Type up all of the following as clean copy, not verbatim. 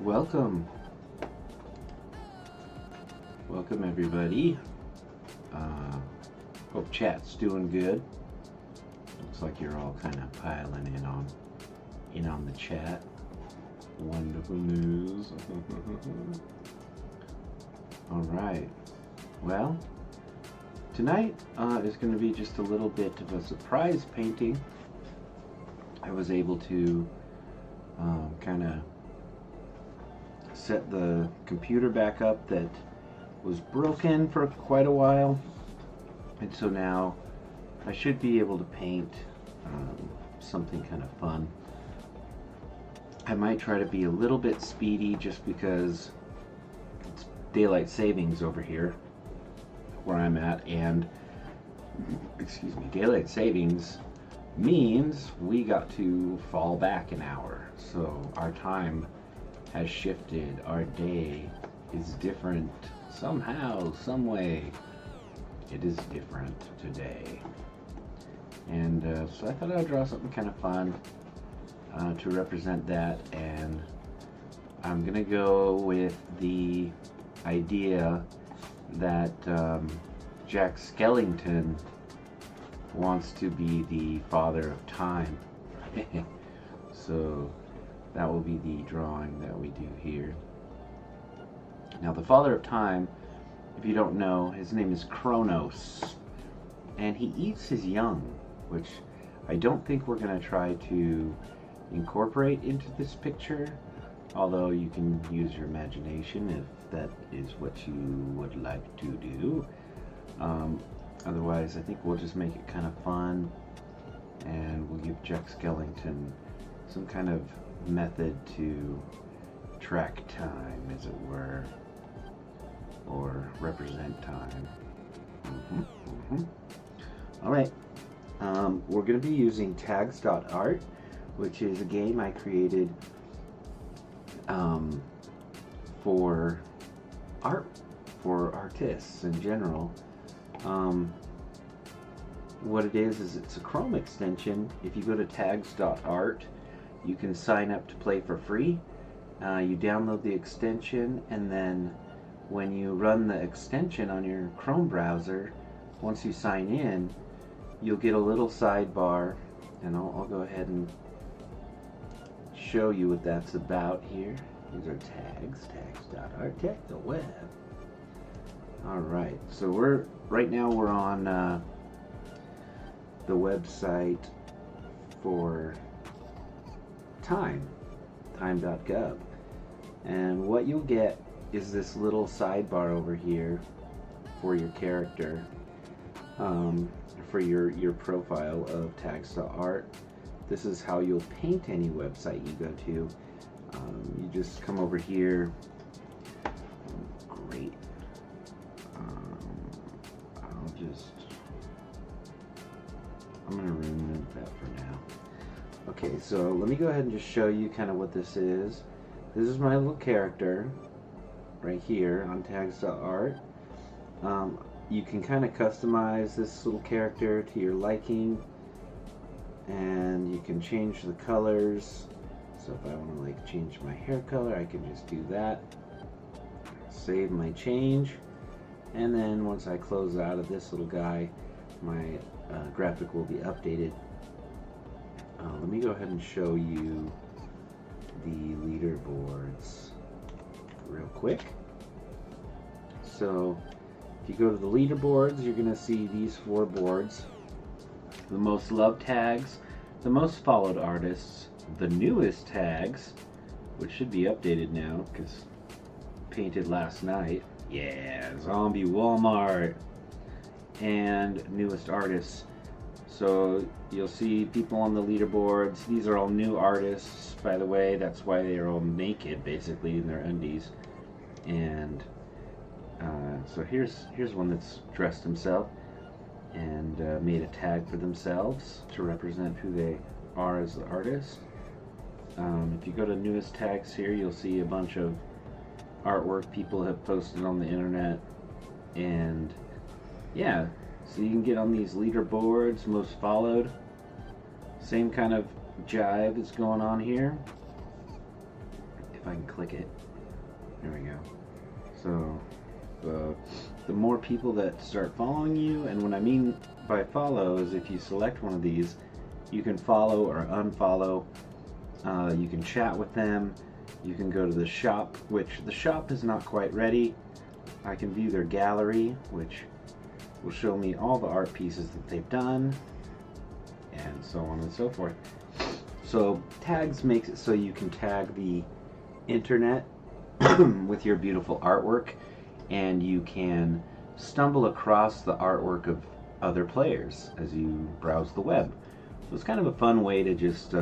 Welcome. Welcome everybody. Hope chat's doing good. Looks like you're all kind of piling in on the chat. Wonderful news. All right. Well, tonight is going to be just a little bit of a surprise painting. I was able to kind of set the computer back up that was broken for quite a while, and so now I should be able to paint something kind of fun. I might try to be a little bit speedy just because it's daylight savings over here where I'm at, and excuse me, daylight savings means we got to fall back an hour, so our time has shifted. Our day is different somehow, some way. It is different today, and so I thought I'd draw something kind of fun to represent that, and I'm gonna go with the idea that Jack Skellington wants to be the father of time. So that will be the drawing that we do here. Now, the father of time, if you don't know, his name is Kronos, and he eats his young, which I don't think we're going to try to incorporate into this picture, although you can use your imagination if that is what you would like to do. Otherwise, I think we'll just make it kind of fun, and we'll give Jack Skellington some kind of method to track time, as it were, or represent time. All right, we're going to be using Taggz.art, which is a game I created for art, for artists in general. What it is it's a Chrome extension. If you go to Taggz.art, you can sign up to play for free. You download the extension, and then when you run the extension on your Chrome browser, once you sign in, you'll get a little sidebar, and I'll go ahead and show you what that's about here. These are tags, Taggz.art, tag the web. Alright, so right now we're on the website for time.gov, and what you'll get is this little sidebar over here for your character, for your profile of Taggz.art. This is how you'll paint any website you go to. You just come over here. Great. I'm gonna remove that for now. Okay, so let me go ahead and just show you kind of what this is. This is my little character right here on Taggz.art. You can kind of customize this little character to your liking, and you can change the colors. So if I want to like change my hair color, I can just do that. Save my change, and then once I close out of this little guy, my graphic will be updated. Let me go ahead and show you the leaderboards real quick. So if you go to the leaderboards, you're going to see these 4 boards: the most loved tags, the most followed artists, the newest tags, which should be updated now because painted last night. Yeah, Zombie Walmart, and newest artists. So you'll see people on the leaderboards. These are all new artists, by the way. That's why they're all naked, basically, in their undies. And so here's one that's dressed himself and made a tag for themselves to represent who they are as the artist. If you go to newest tags here, you'll see a bunch of artwork people have posted on the internet, and yeah, so you can get on these leaderboards, most followed. Same kind of jive is going on here. If if I can click it. There we go. So the more people that start following you, and what I mean by follow is if you select one of these, you can follow or unfollow. You can chat with them. You can go to the shop, which the shop is not quite ready. I can view their gallery, which will show me all the art pieces that they've done, and so on and so forth. So Taggz makes it so you can tag the internet with your beautiful artwork, and you can stumble across the artwork of other players as you browse the web. So it's kind of a fun way to just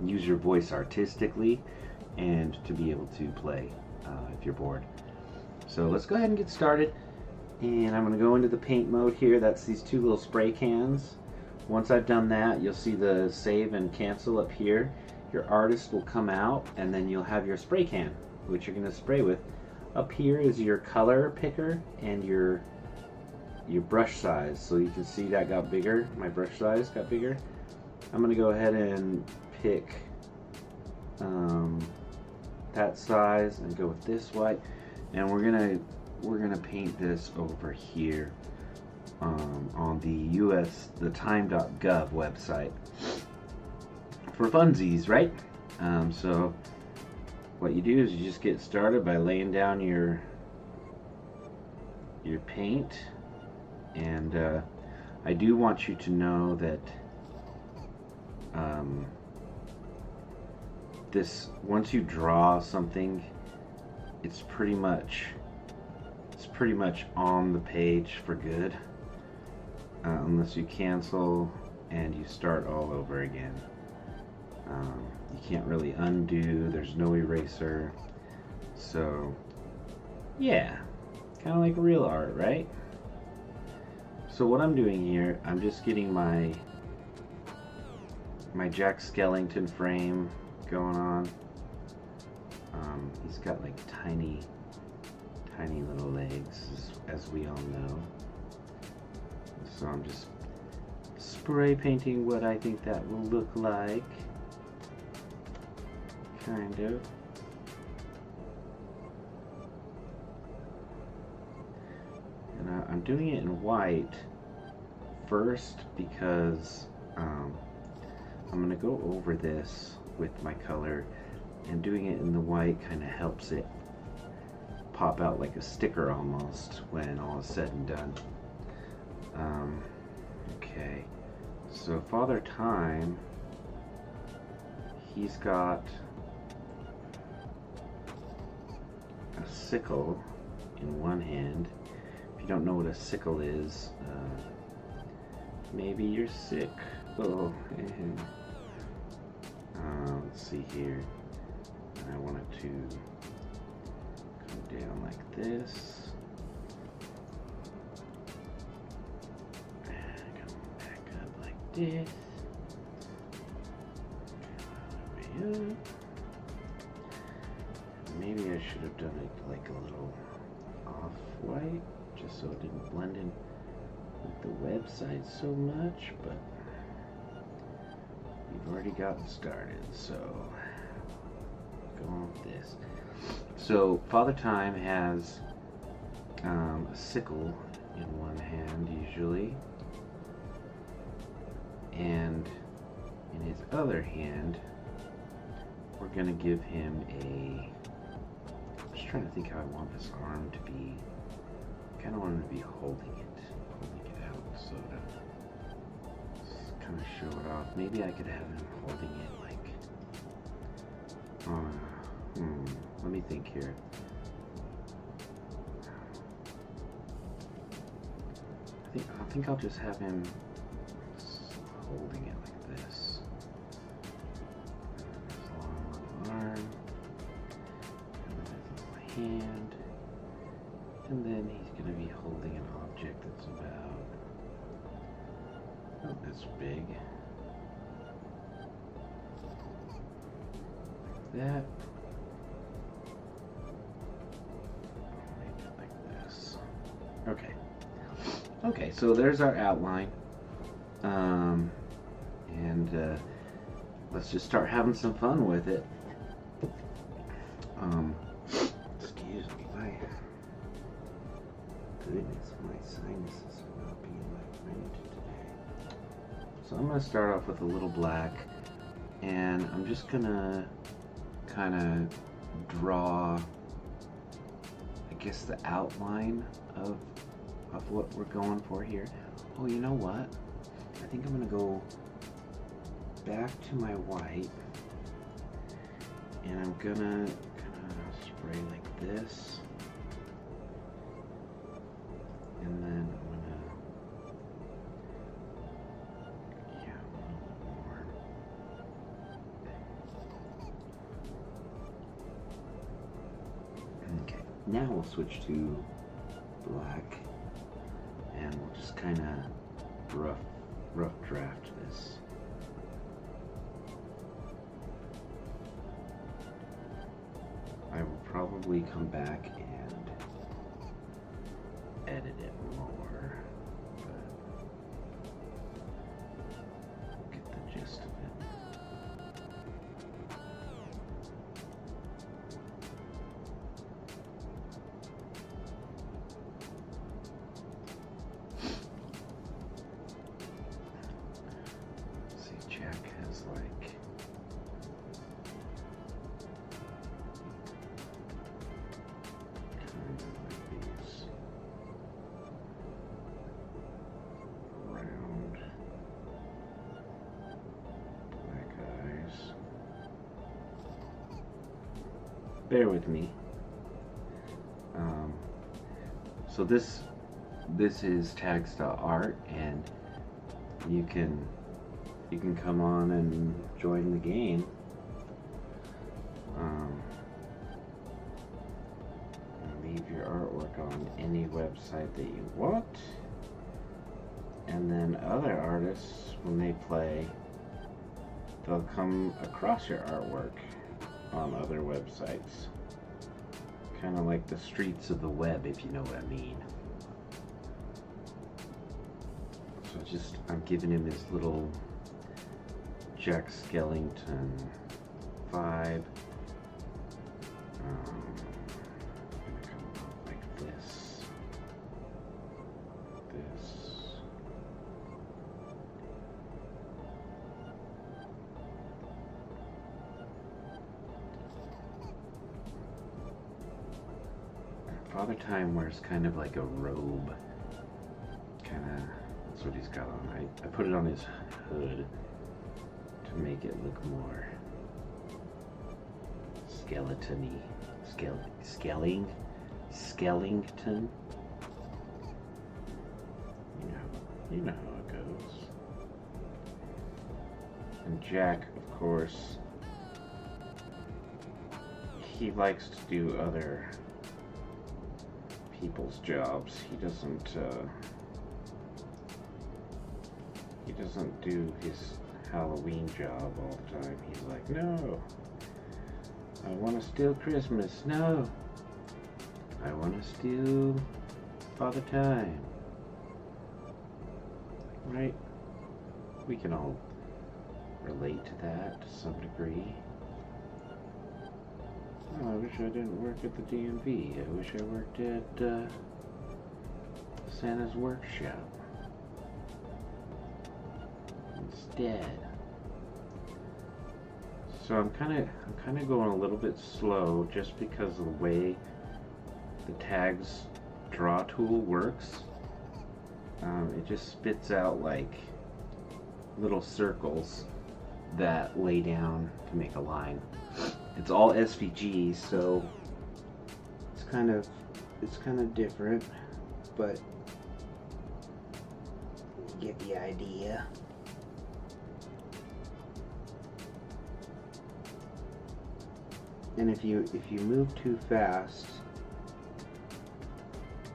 use your voice artistically and to be able to play if you're bored. So let's go ahead and get started, and I'm going to go into the paint mode here. That's these two little spray cans. Once I've done that, you'll see the save and cancel up here. Your artist will come out, and then you'll have your spray can, which you're going to spray with. Up here is your color picker and your brush size. So you can see that got bigger. My brush size got bigger. I'm going to go ahead and pick that size and go with this white, and we're gonna paint this over here on the time.gov website for funsies, right? So what you do is you just get started by laying down your paint, and I do want you to know that once you draw something, it's pretty much on the page for good, unless you cancel and you start all over again. You can't really undo, there's no eraser. So yeah, kind of like real art, right? So what I'm doing here, I'm just getting my Jack Skellington frame going on. He's got like tiny little legs, as we all know. So I'm just spray painting what I think that will look like, kind of. And I'm doing it in white first because I'm going to go over this with my color, and doing it in the white kind of helps it pop out like a sticker almost when all is said and done. Okay, so Father Time, he's got a sickle in one hand. If you don't know what a sickle is, maybe you're sick. Oh, let's see here. I want it to come down like this. Come back up like this. Maybe I should have done it like a little off-white, just so it didn't blend in with the website so much, but we've already gotten started, so go on with this. So Father Time has a sickle in one hand usually, and in his other hand we're gonna give him a, I'm just trying to think how I want this arm to be. I kind of want him to be holding it out, so to kind of show it off. Maybe I could have him holding it like, let me think here. I think I'll just have him holding it like this. This long arm, and then his little hand, and then he's going to be holding an object that's about this big. Like that. Like this. Okay. Okay, so there's our outline, and let's just start having some fun with it. Excuse me, my goodness, my sinuses are not being my friend today. So I'm going to start off with a little black, and I'm just going to kind of draw, I guess, the outline of what we're going for here. Oh, you know what? I think I'm going to go back to my white, and I'm going to kind of spray like this, and then I'm going to, yeah, a little more. Okay, now we'll switch to black, and we'll just kind of rough draft this. I will probably come back and edit it more, but get the gist of it. See, Jack has like these round black eyes. Bear with me. So this is Taggz.art, and you can come on and join the game. Leave your artwork on any website that you want, and then other artists, when they play, they'll come across your artwork on other websites. Kind of like the streets of the web, if you know what I mean. So I'm giving him his little Jack Skellington vibe. Like this. Father Time wears kind of like a robe. That's what he's got on. I put it on his hood to make it look more skeleton-y. Skellington. You know how it goes. And Jack, of course, he likes to do other people's jobs. He doesn't do his Halloween job all the time. He's like, no, I want to steal Christmas. No, I want to steal Father Time. Right? We can all relate to that to some degree. Oh, I wish I didn't work at the DMV. I wish I worked at Santa's workshop instead. So I'm kind of going a little bit slow just because of the way the Taggz draw tool works. It just spits out like little circles that lay down to make a line. It's all SVG, so it's kind of different, but you get the idea. And if you move too fast,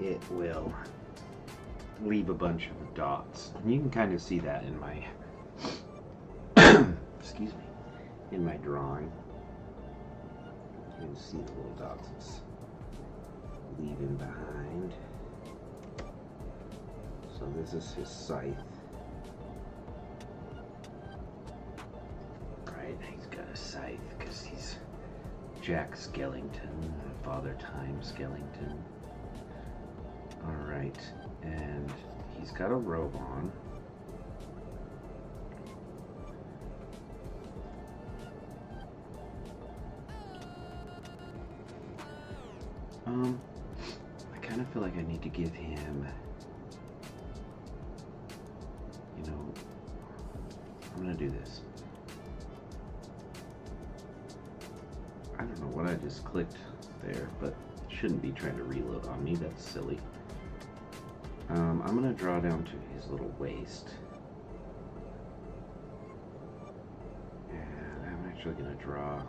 it will leave a bunch of dots. And you can kind of see that in my excuse me, in my drawing. You can see the little dots it's leaving behind. So this is his scythe. Right, he's got a scythe because he's Jack Skellington, Father Time Skellington. Alright, and he's got a robe on. I kind of feel like I need to give him, you know, I'm gonna do this. I don't know what I just clicked there, but shouldn't be trying to reload on me. That's silly. I'm gonna draw down to his little waist, and I'm actually gonna draw.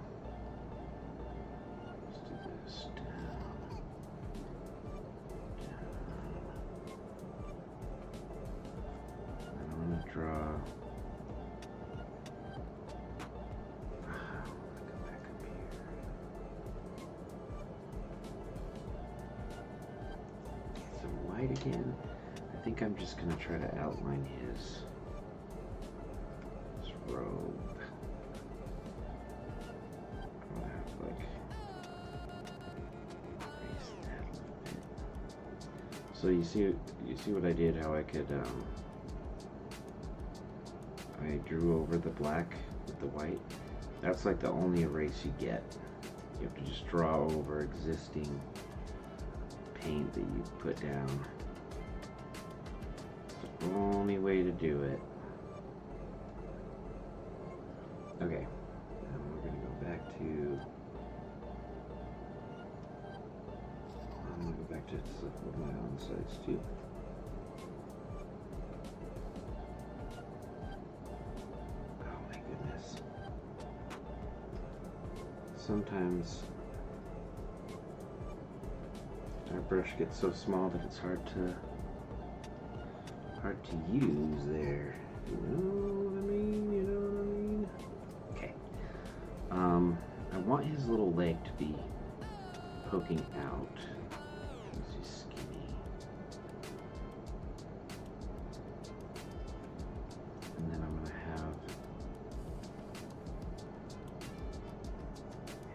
Let's do this down, and I'm gonna draw. Again, I think I'm just going to try to outline his robe. I'm going to have to like erase that a little bit. So you see what I did, how I could I drew over the black with the white. That's like the only erase you get. You have to just draw over existing paint that you put down. It's the only way to do it. Okay, now we're going to go back to stuff with my own sides too. Oh my goodness. Sometimes our brush gets so small that it's hard to use there. You know what I mean? You know what I mean? Okay. I want his little leg to be poking out. He's skinny. And then I'm gonna have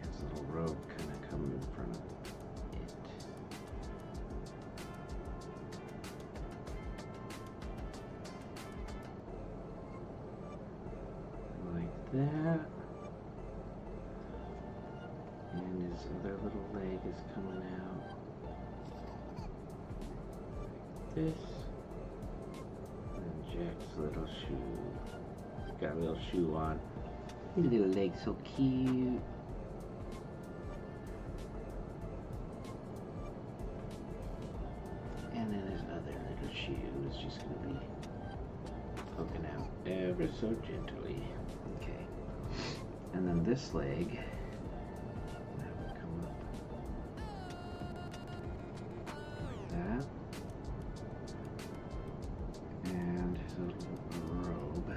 his little robe kind of come in front of it. That, and his other little leg is coming out like this, and Jack's little shoe, got a little shoe on, his little leg so cute. And then his other little shoe is just going to be poking out ever so gently. Okay. And then this leg will come up like that. And his little robe will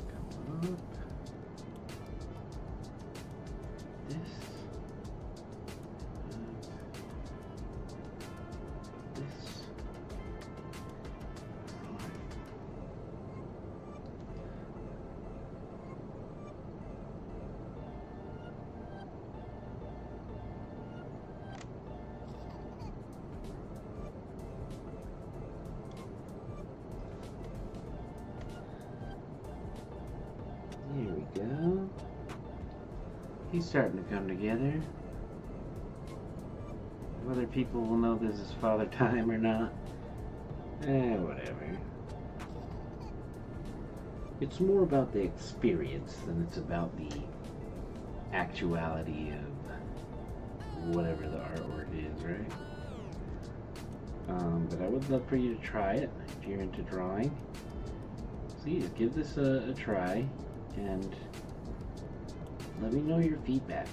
come up this. There we go. He's starting to come together. Whether people will know this is Father Time or not, whatever. It's more about the experience than it's about the actuality of whatever the artwork is, right? But I would love for you to try it if you're into drawing. Please give this a try and let me know your feedback.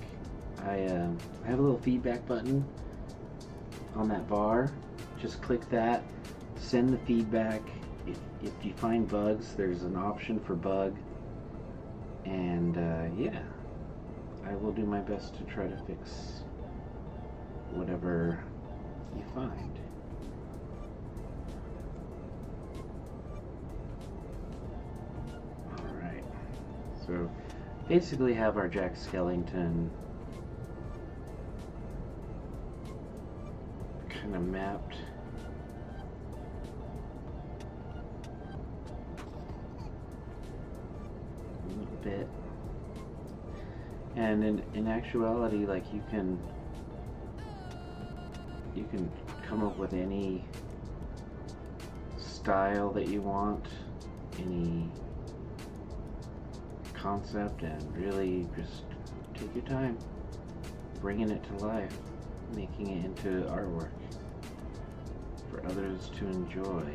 I have a little feedback button on that bar. Just click that, send the feedback. If you find bugs, there's an option for bug, and yeah, I will do my best to try to fix whatever you find. Alright, so basically have our Jack Skellington kind of mapped. A little bit. And in actuality, like you can come up with any style that you want, any concept, and really just take your time bringing it to life, making it into artwork for others to enjoy.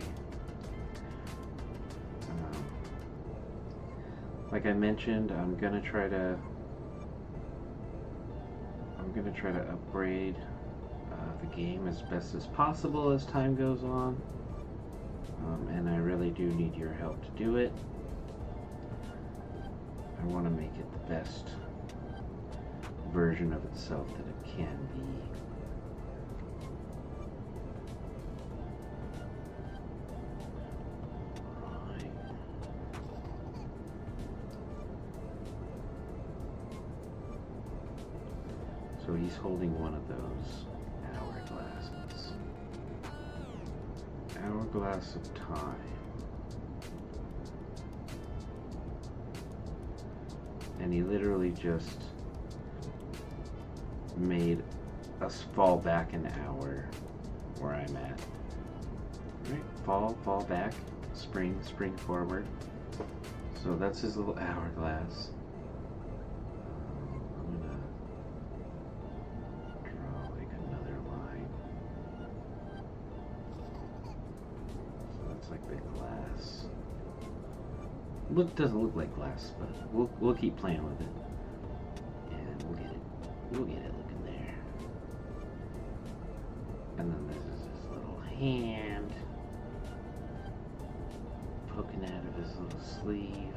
Like I mentioned, I'm gonna try to upgrade the game as best as possible as time goes on, and I really do need your help to do it. I want to make it the best version of itself that it can be. Right. So he's holding one of those hourglasses. Hourglass of time. And he literally just made us fall back an hour where I'm at. Right? Fall back, spring forward. So that's his little hourglass. I'm gonna draw like another line. So that's like the glass. It doesn't look like glass, but we'll keep playing with it, and we'll get it looking there. And then this is his little hand poking out of his little sleeve.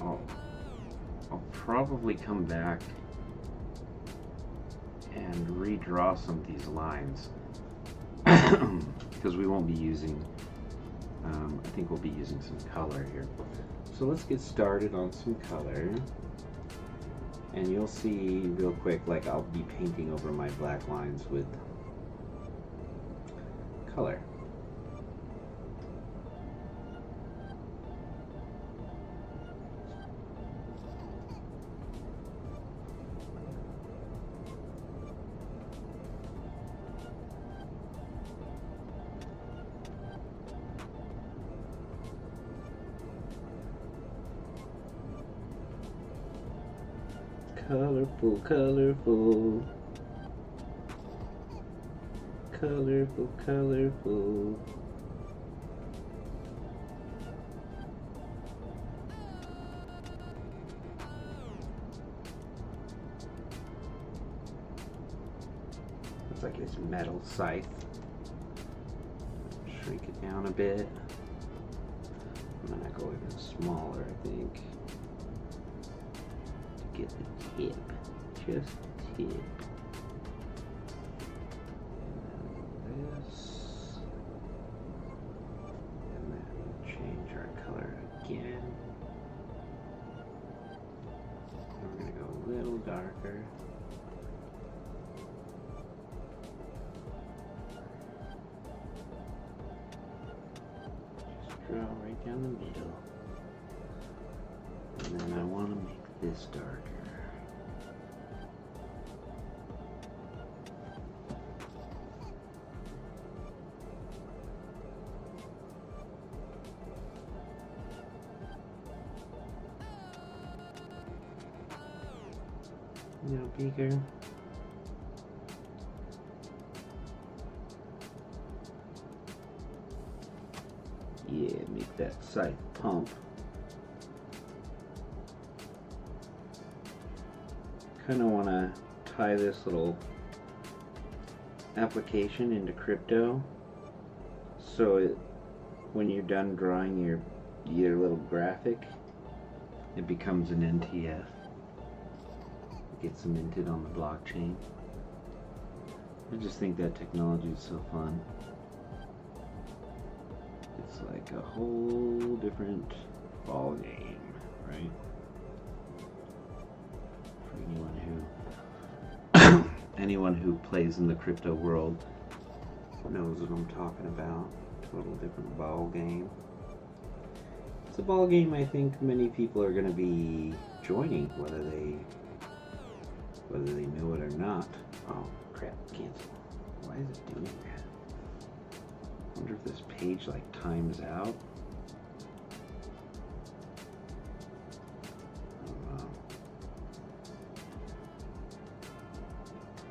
I'll probably come back and redraw some of these lines because we won't be using, I think we'll be using some color here. So let's get started on some color, and you'll see real quick, like I'll be painting over my black lines with color. Colorful, colorful, colorful, colorful. Looks like his metal scythe. Shrink it down a bit. I'm gonna go even smaller, I think. Get the tip, just the tip. And then this. And then change our color again. And we're going to go a little darker. Just draw right down the middle. And then I want to make this darker. A little bigger. Yeah, make that scythe pump. Kind of want to tie this little application into crypto, so when you're done drawing your little graphic, it becomes an NTF. It gets minted on the blockchain. I just think that technology is so fun. It's like a whole different ball game, right? For anyone who plays in the crypto world knows what I'm talking about. Total different ball game. It's a ball game I think many people are going to be joining, whether they know it or not. Oh crap! Cancel. Why is it doing that? I wonder if this page like times out. I don't know.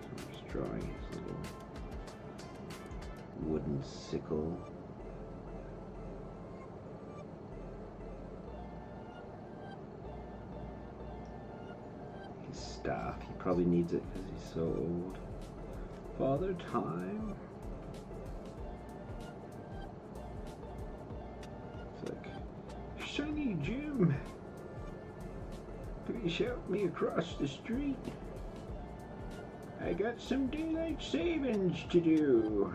So I'm just drawing his little wooden sickle. His staff. He probably needs it because he's so old. Father Time. It's like, Shiny Jim, please help me across the street. I got some daylight savings to do.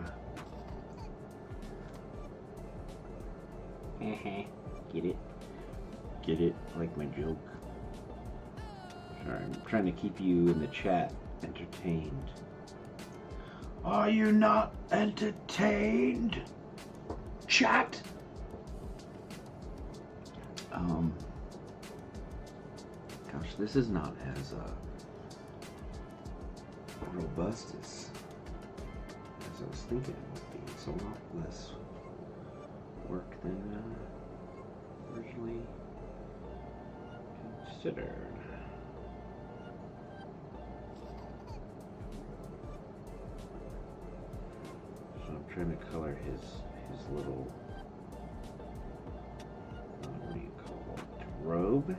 Get it? Get it? Like my joke? Sorry, I'm trying to keep you in the chat entertained. Are you not entertained? Chat! Gosh, this is not as robust as I was thinking it would be. It's a lot less work than originally considered. So I'm trying to color his little what do you call it? Robe?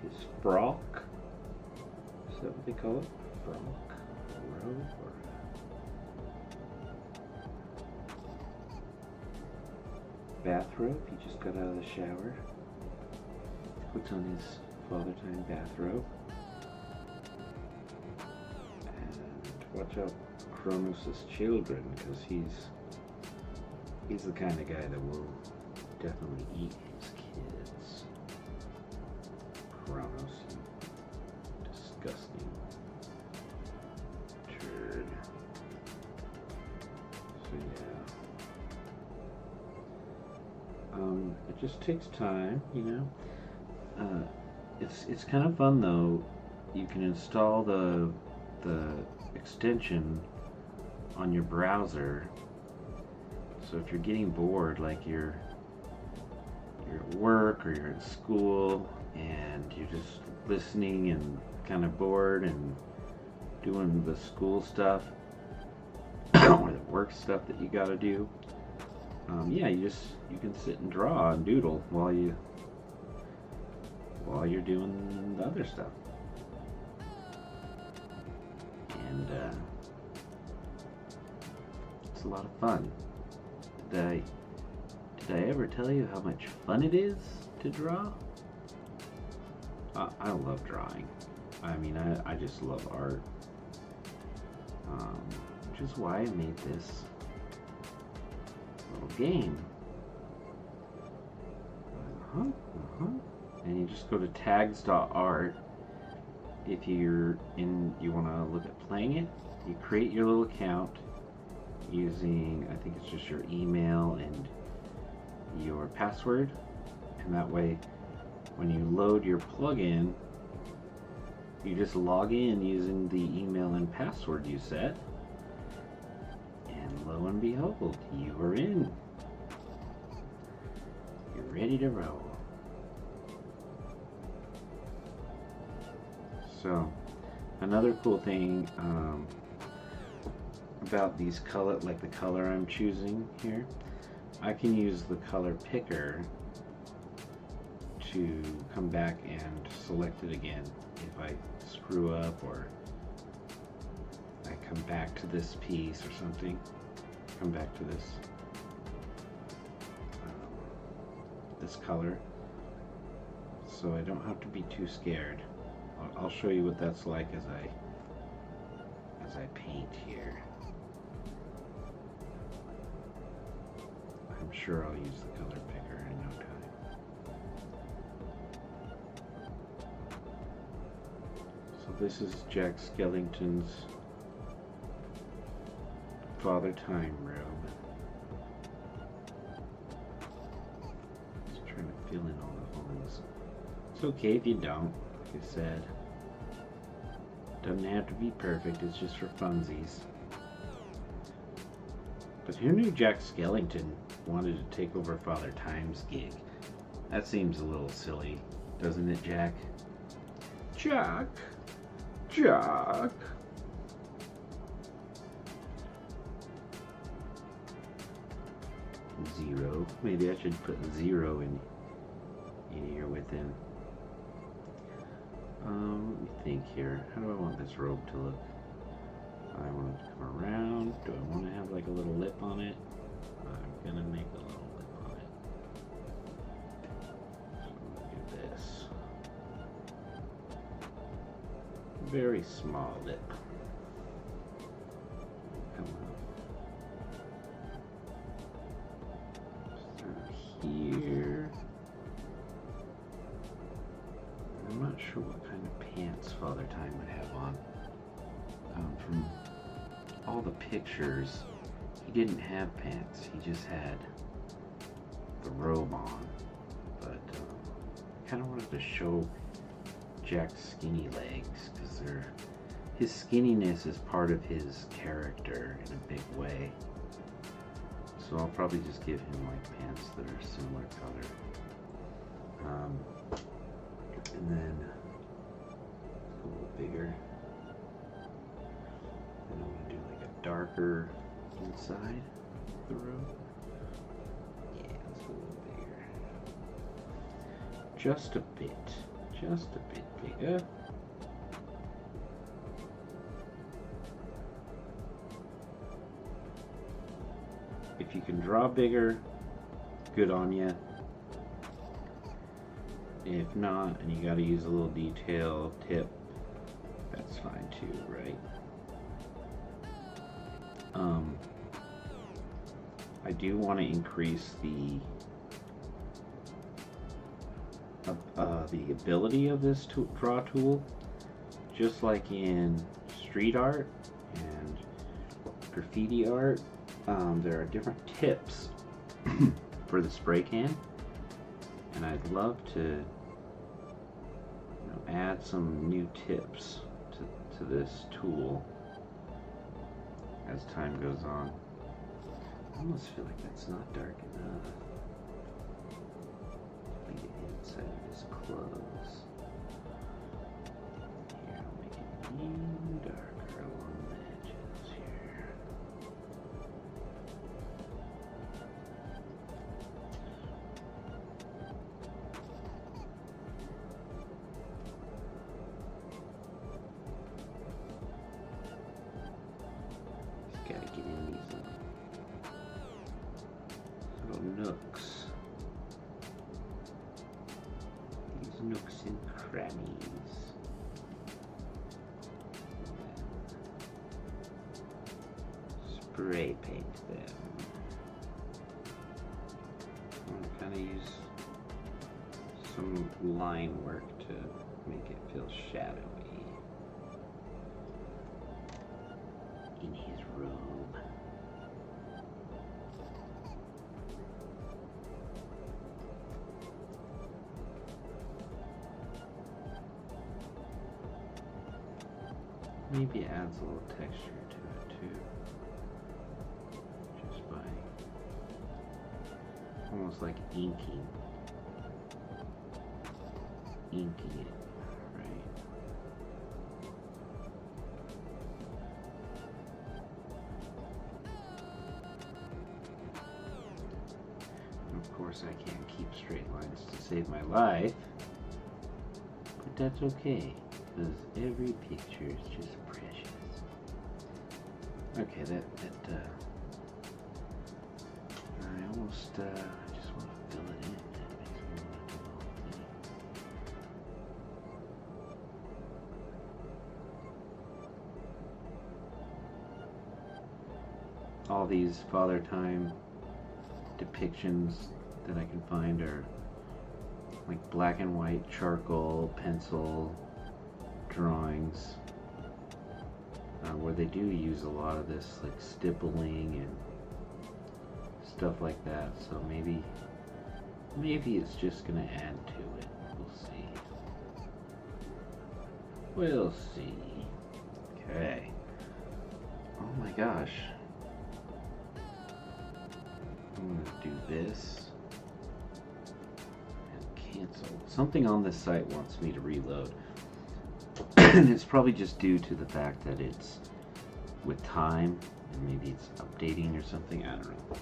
His frock? Is that what they call it? Frock? Robe? Or bathrobe? He just got out of the shower. Puts on his Father Time bathrobe. And watch out, Kronos' children, because he's the kind of guy that will definitely eat his kids. Kronos, disgusting turd. So yeah, it just takes time, you know. It's kind of fun though. You can install the extension on your browser. So if you're getting bored, like you're at work or you're at school and you're just listening and kind of bored and doing the school stuff or the work stuff that you got to do, yeah, you can sit and draw and doodle while you're doing the other stuff. And it's a lot of fun. Did I ever tell you how much fun it is to draw? I love drawing. I mean, I just love art. Which is why I made this little game. And you just go to Taggz.art if you want to look at playing it. You create your little account using, I think it's just your email and your password, and that way when you load your plugin, you just log in using the email and password you set, and lo and behold, you are in. You're ready to roll. So another cool thing about these color, like the color I'm choosing here, I can use the color picker to come back and select it again if I screw up or I come back to this piece or something. Come back to this color, so I don't have to be too scared. I'll show you what that's like as I paint here. sure I'll use the color picker in no time. So this is Jack Skellington's Father Time robe. Just trying to fill in all the holes. It's okay if you don't, like I said. Doesn't have to be perfect, it's just for funsies. But who knew Jack Skellington wanted to take over Father Time's gig? That seems a little silly, doesn't it, Jack? Jack! Jack! Zero. Maybe I should put 0 in here with him. Let me think here. How do I want this robe to look? I want it to come around. Do I want to have like a little lip on it? I'm gonna make a little lip on it. So look at this. Very small lip. Come on. Start here. I'm not sure what kind of pants Father Time would have on. From all the pictures, he didn't have pants. He just had the robe on. But I kind of wanted to show Jack's skinny legs because his skinniness is part of his character in a big way. So I'll probably just give him like pants that are similar color. And then a little bigger. And I'm going to do like a darker inside the robe. Yeah, it's a little bigger. Just a bit bigger. If you can draw bigger, good on you. If not, and you got to use a little detail tip, that's fine too, right? I do want to increase the ability of this draw tool, just like in street art and graffiti art. There are different tips for the spray can, and I'd love to add some new tips to this tool as time goes on. I almost feel like that's not dark enough. Make it inside of his clothes. Here, I'll make it even darker along the edges here. Gotta get in these little nooks. These nooks and crannies. Spray paint them. I'm gonna kind of use some line work to make it feel shadowy. In his robe. Maybe it adds a little texture to it too. Just by almost like inking it, right? Of course, I can't keep straight lines to save my life, but that's okay, because every picture is just precious. Okay, I almost, I just want to fill it in. That makes me want to do the whole thing. All these Father Time depictions that I can find are like black and white, charcoal, pencil drawings, where they do use a lot of this like stippling and stuff like that. So maybe it's just gonna add to it. We'll see. We'll see. Okay. Oh my gosh. I'm gonna do this and cancel. Something on this site wants me to reload. And it's probably just due to the fact that it's with time and maybe it's updating or something. I don't know.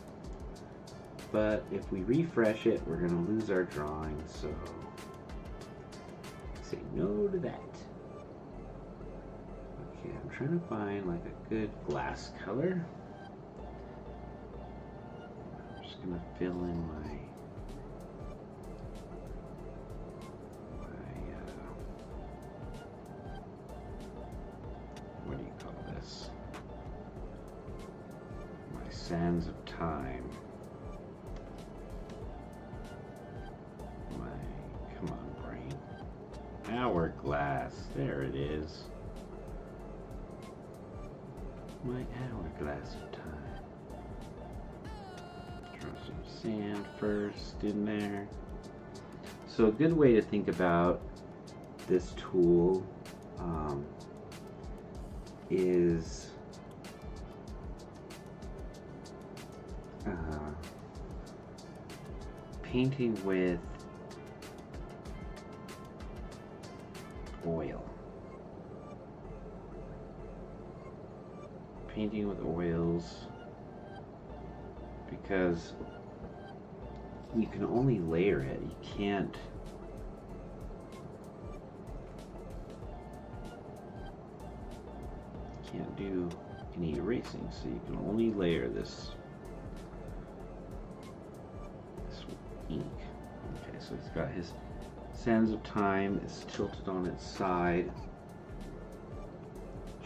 But if we refresh it, we're gonna lose our drawing, so say no to that. Okay, I'm trying to find like a good glass color. I'm just gonna fill in my what do you call this? My sands of time. Come on, brain. Hourglass. There it is. My hourglass of time. Throw some sand first in there. So a good way to think about this tool is painting with oil. Painting with oils, because you can only layer it. You can't do any erasing, so you can only layer this ink. Okay, so he's got his sands of time is tilted on its side.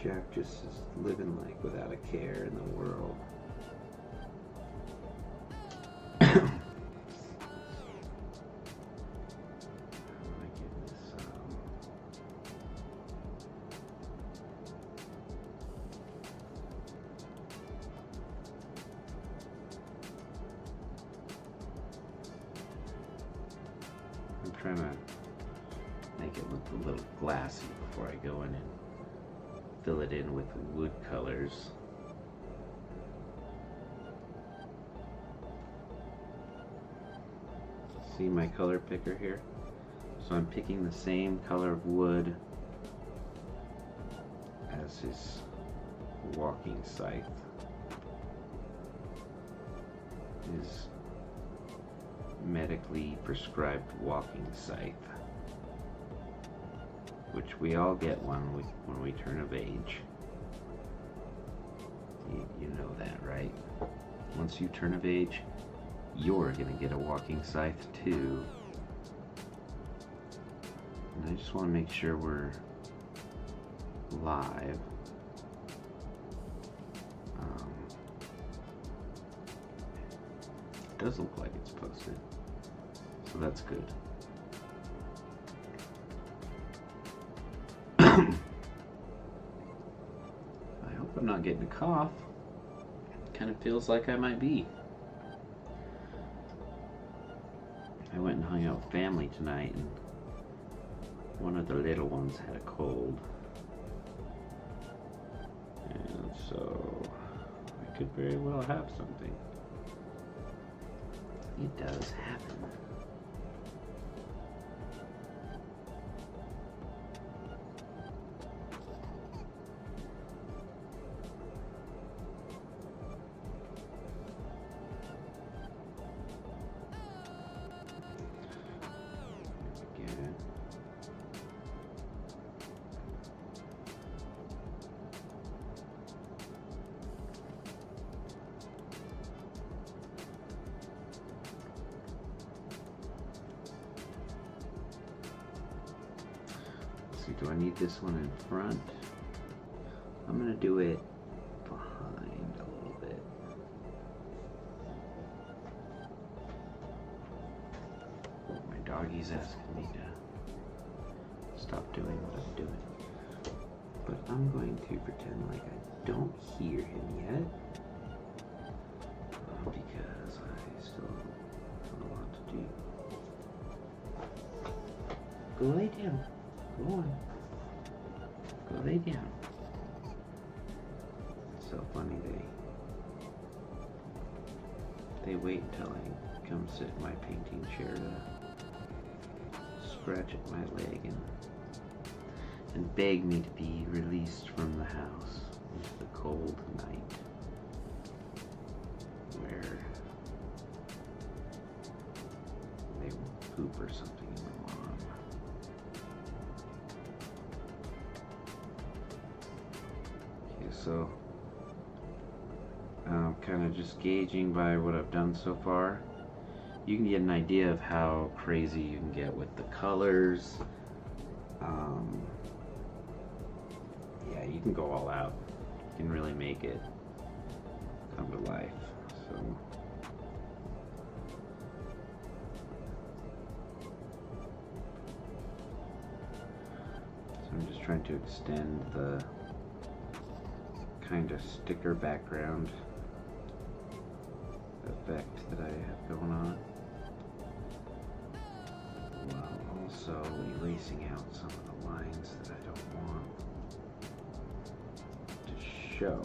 Jack just is living like without a care in the world. I'm trying to make it look a little glassy before I go in and fill it in with wood colors. See my color picker here? So I'm picking the same color of wood as his walking scythe. His medically prescribed walking scythe, which we all get one when we turn of age. You know that, right? Once you turn of age, you're gonna get a walking scythe too. And I just want to make sure we're live. It does look like it's posted, so that's good. I hope I'm not getting a cough. Kind of feels like I might be. I went and hung out with family tonight, and one of the little ones had a cold. And so I could very well have something. It does happen. Again. Let's see, do I need this one in front? I'm gonna do it behind a little bit. he's asking me to stop doing what I'm doing. But I'm going to pretend like I don't hear him yet. Because I still have a lot to do. Go lay down. Go on. Go lay down. It's so funny they wait until I come sit in my painting chair to scratch at my leg and beg me to be released from the house into the cold night where they poop or something in the lawn. Okay, so kind of just gauging by what I've done so far, you can get an idea of how crazy you can get with the colors. Yeah, you can go all out. You can really make it come to life. So I'm just trying to extend the kind of sticker background effect that I have going on, while also erasing out some of the lines that I don't want to show.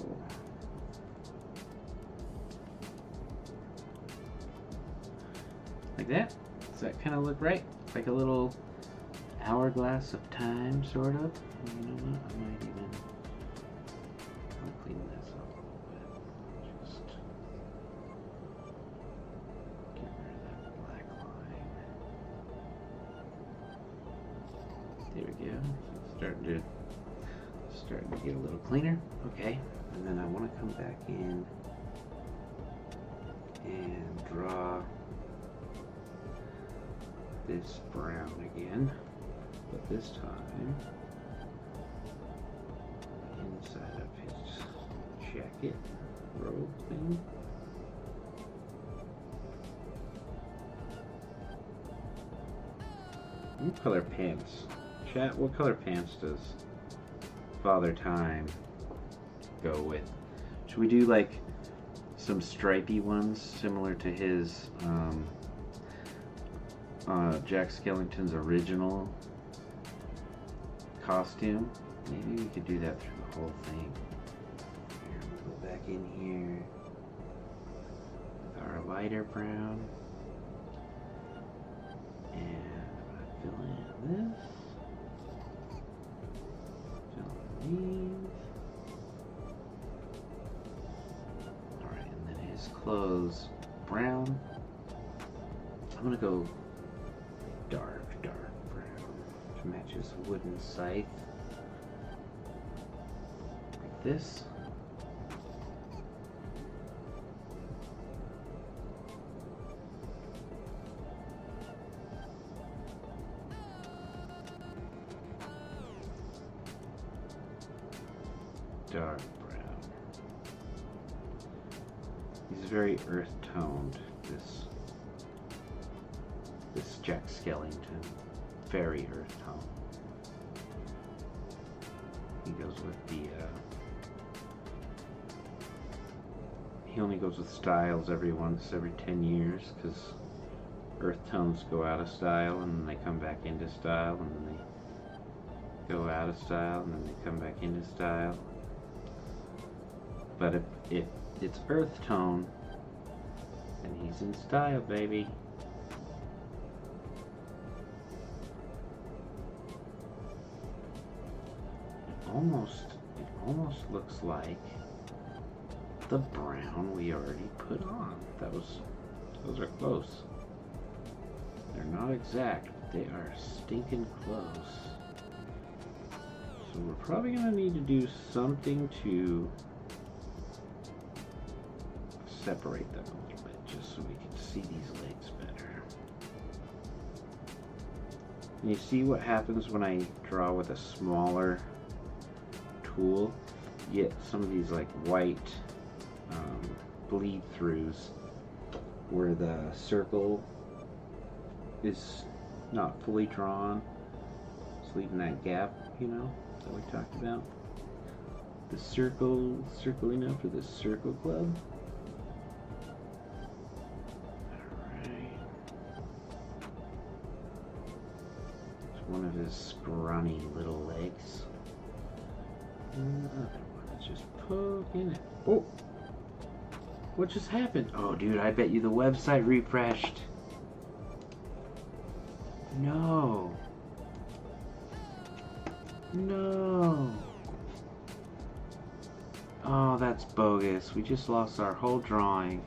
Like that? Does that kind of look right? Like a little hourglass of time, sort of? You know what? I might even... I'll clean this up a little bit. Just get rid of that black line. There we go. It's starting to get a little cleaner. Okay. And then I want to come back in and draw this brown again, but this time inside of his jacket robe thing. What color pants? Chat, what color pants does Father Time go with? Should we do like some stripy ones similar to his Jack Skellington's original costume? Maybe we could do that through the whole thing. Here, we'll go back in here with our lighter brown, and I'm going to fill in this, fill in these. Alright, and then his clothes, brown. I'm going to go dark brown to match his wooden scythe. Like this. Dark brown. He's very earth-toned, this Jack Skellington, very earth tone. He goes with the, he only goes with styles every 10 years, because earth tones go out of style, and then they come back into style, and then they go out of style, and then they come back into style. But if it's earth tone, then he's in style, baby. It almost looks like the brown we already put on. Those are close. They're not exact, but they are stinking close. So we're probably gonna need to do something to separate them a little bit, just so we can see these legs better. And you see what happens when I draw with a smaller tool? You get some of these like white bleed throughs where the circle is not fully drawn. Just leaving that gap, you know, that we talked about. The circling up for the circle club. Alright. It's one of his scrawny little legs. And the other one is just poking it. Oh! What just happened? Oh, dude, I bet you the website refreshed. No. No. Oh, that's bogus. We just lost our whole drawing.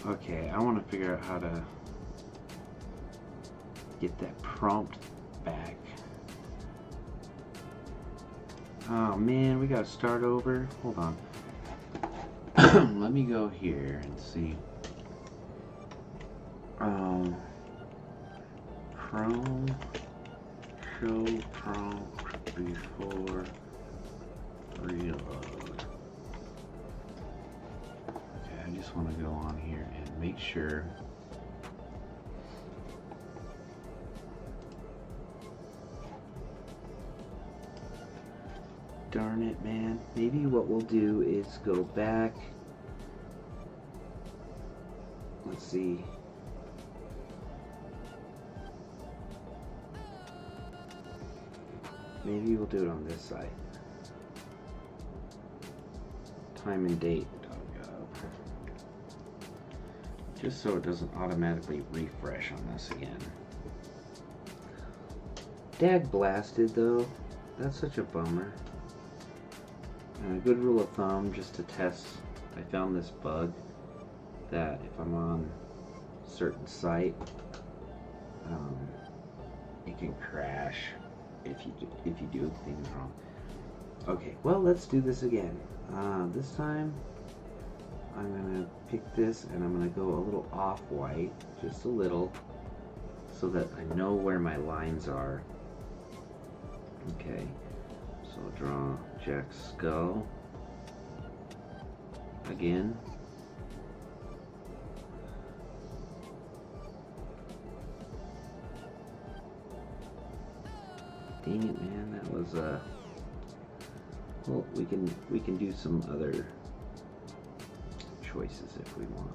Okay, I want to figure out how to get that prompt back. Oh man, we gotta start over. Hold on. Let me go here and see. Chrome show prompt before reload. Okay, I just want to go on here and make sure. Darn it, man. Maybe what we'll do is go back. Let's see. Maybe we'll do it on this side. Time and date.gov. Just so it doesn't automatically refresh on this again. Dag blasted though. That's such a bummer. And a good rule of thumb, just to test, I found this bug that if I'm on a certain site, it can crash if you do things wrong. Okay, well, let's do this again. This time I'm gonna pick this and I'm gonna go a little off-white, just a little, so that I know where my lines are. Okay, so I'll draw Jack's skull again. Dang it, man, that was well, we can do some other choices if we want.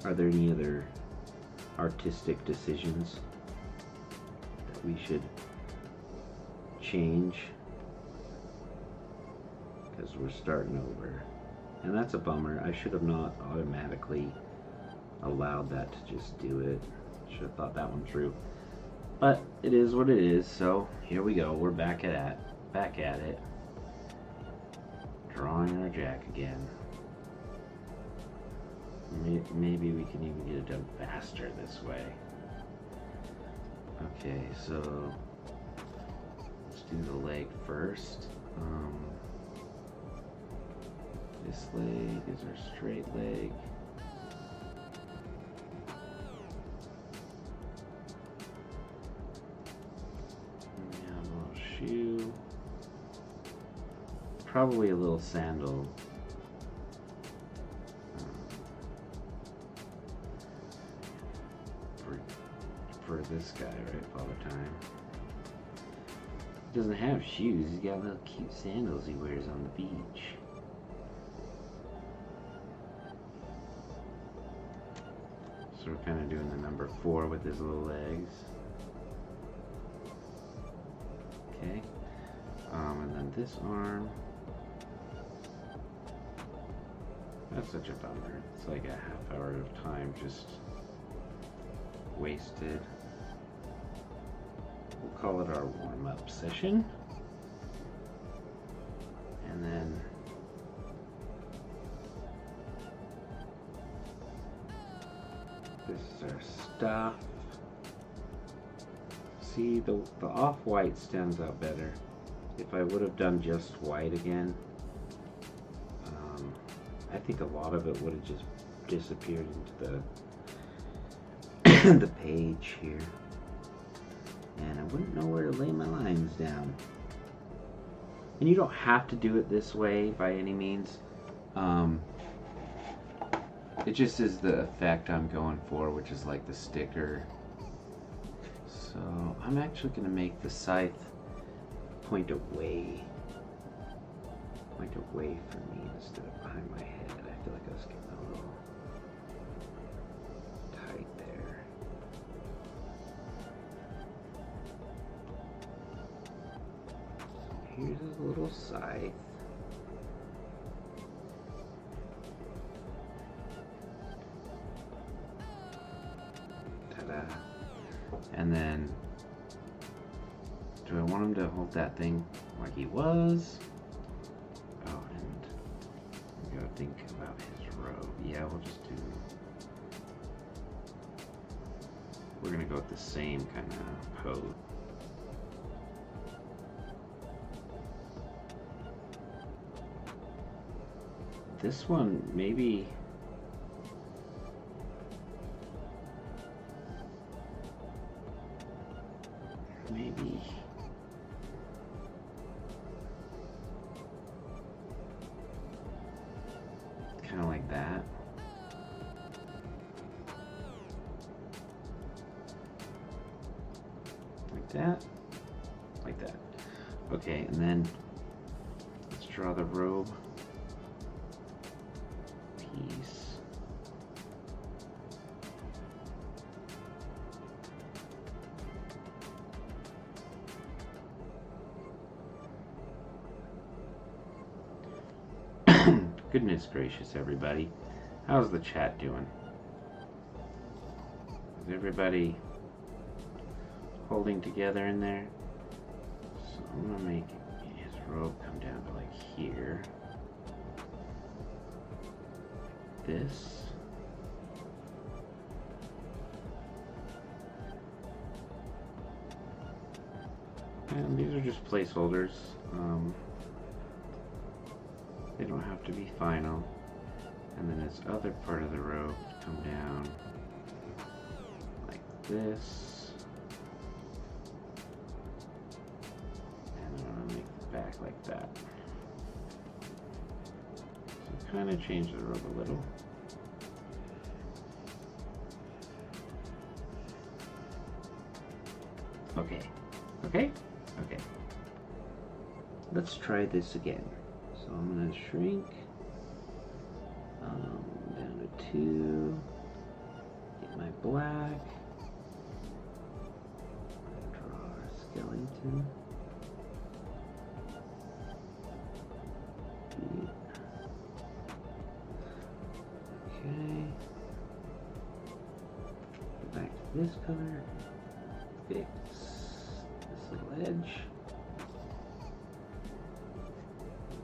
Are there any other artistic decisions that we should change? Because we're starting over. And that's a bummer. I should have not automatically allowed that to just do it. Should have thought that one through. But it is what it is, so here we go. We're back at it. Drawing our Jack again. Maybe we can even get it done faster this way. Okay, so let's do the leg first. This leg is our straight leg. And we have a little shoe. Probably a little sandal. For this guy, right, all the time. He doesn't have shoes, he's got little cute sandals he wears on the beach. So we're kind of doing the number 4 with his little legs. Okay. And then this arm. That's such a bummer. It's like a half hour of time just wasted. We'll call it our warm-up session. And then this is our stuff. See, the off-white stands out better. If I would have done just white again, I think a lot of it would have just disappeared into the page here. And I wouldn't know where to lay my lines down. And you don't have to do it this way by any means. It just is the effect I'm going for, which is like the sticker. So I'm actually going to make the scythe point away from me instead of behind my head. I feel like I was getting a little tight there. So here's a little scythe. Ta-da. And then, do I want him to hold that thing like he was? Oh, and we gotta think about his robe. Yeah, we'll just do. We're gonna go with the same kind of pose. This one, maybe. Kind of like that. Like that. Like that. Okay, and then let's draw the robe piece. Goodness gracious, everybody. How's the chat doing? Is everybody holding together in there? So I'm going to make his robe come down to like here. This. And these are just placeholders. They don't have to be final. And then this other part of the robe come down like this. And I'm going to make the back like that. So kind of change the robe a little. Okay. Okay? Okay. Let's try this again. So I'm going to shrink down to 2, get my black, draw our Skellington. Okay, go back to this color, fix this little edge.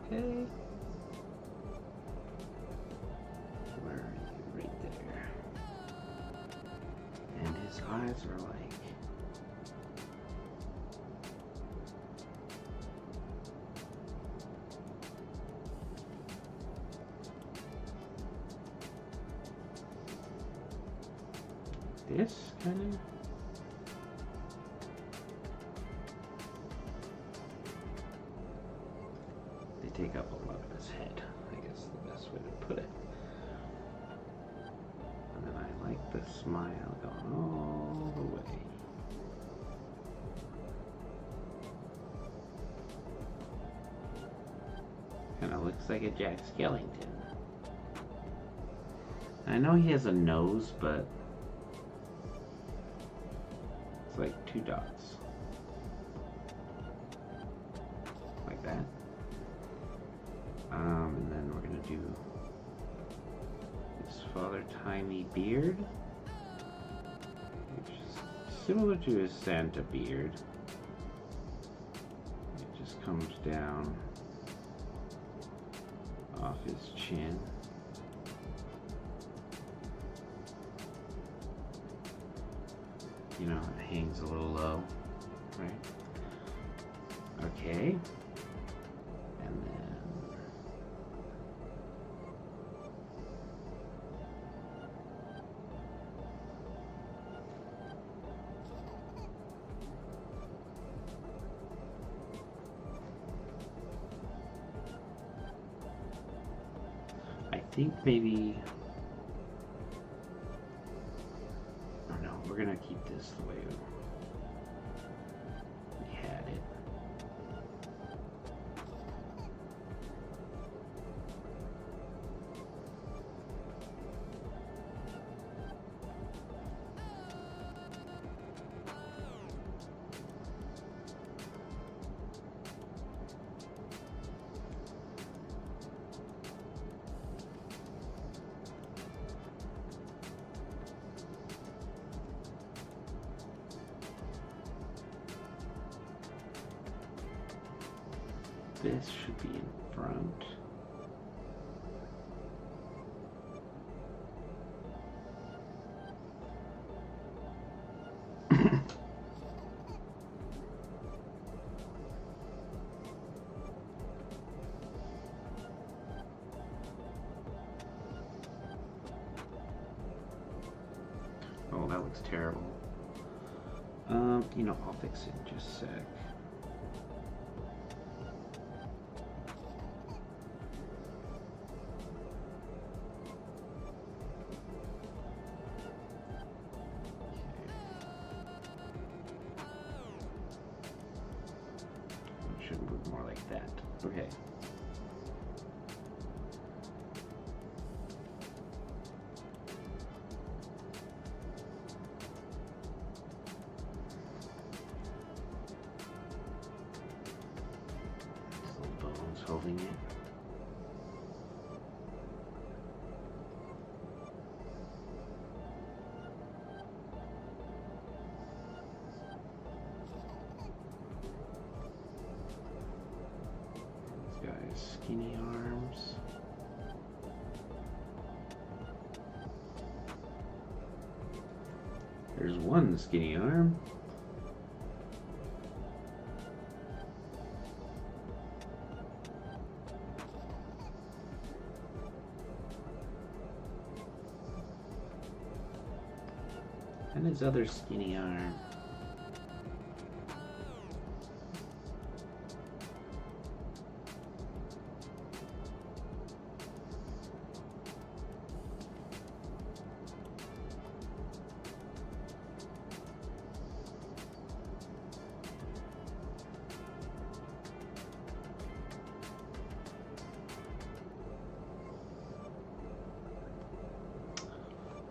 Okay. Where are you? Right there. And his eyes are like. This kind of. Take up a lot of his head, I guess is the best way to put it. And then I like the smile going all the way. Kind of looks like a Jack Skellington. I know he has a nose, but it's like 2 dots. Like that. And then we're going to do his Father Timey beard, which is similar to his Santa beard. It just comes down off his chin. You know, it hangs a little low, right? Okay. And then think maybe, oh no, we're gonna keep this the way we had it. This should be in front. Oh, that looks terrible. You know, I'll fix it in just a sec. Should move more like that. Okay. Little bones holding it. Skinny arms. There's one skinny arm. And his other skinny arm.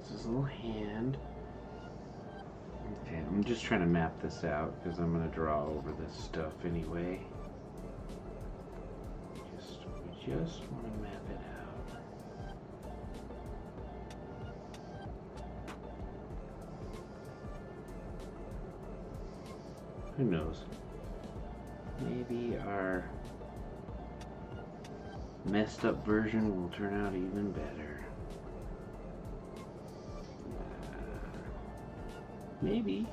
His little hand. Okay, I'm just trying to map this out because I'm going to draw over this stuff anyway. We just want to map it out. Who knows? Maybe our messed up version will turn out even better. Maybe.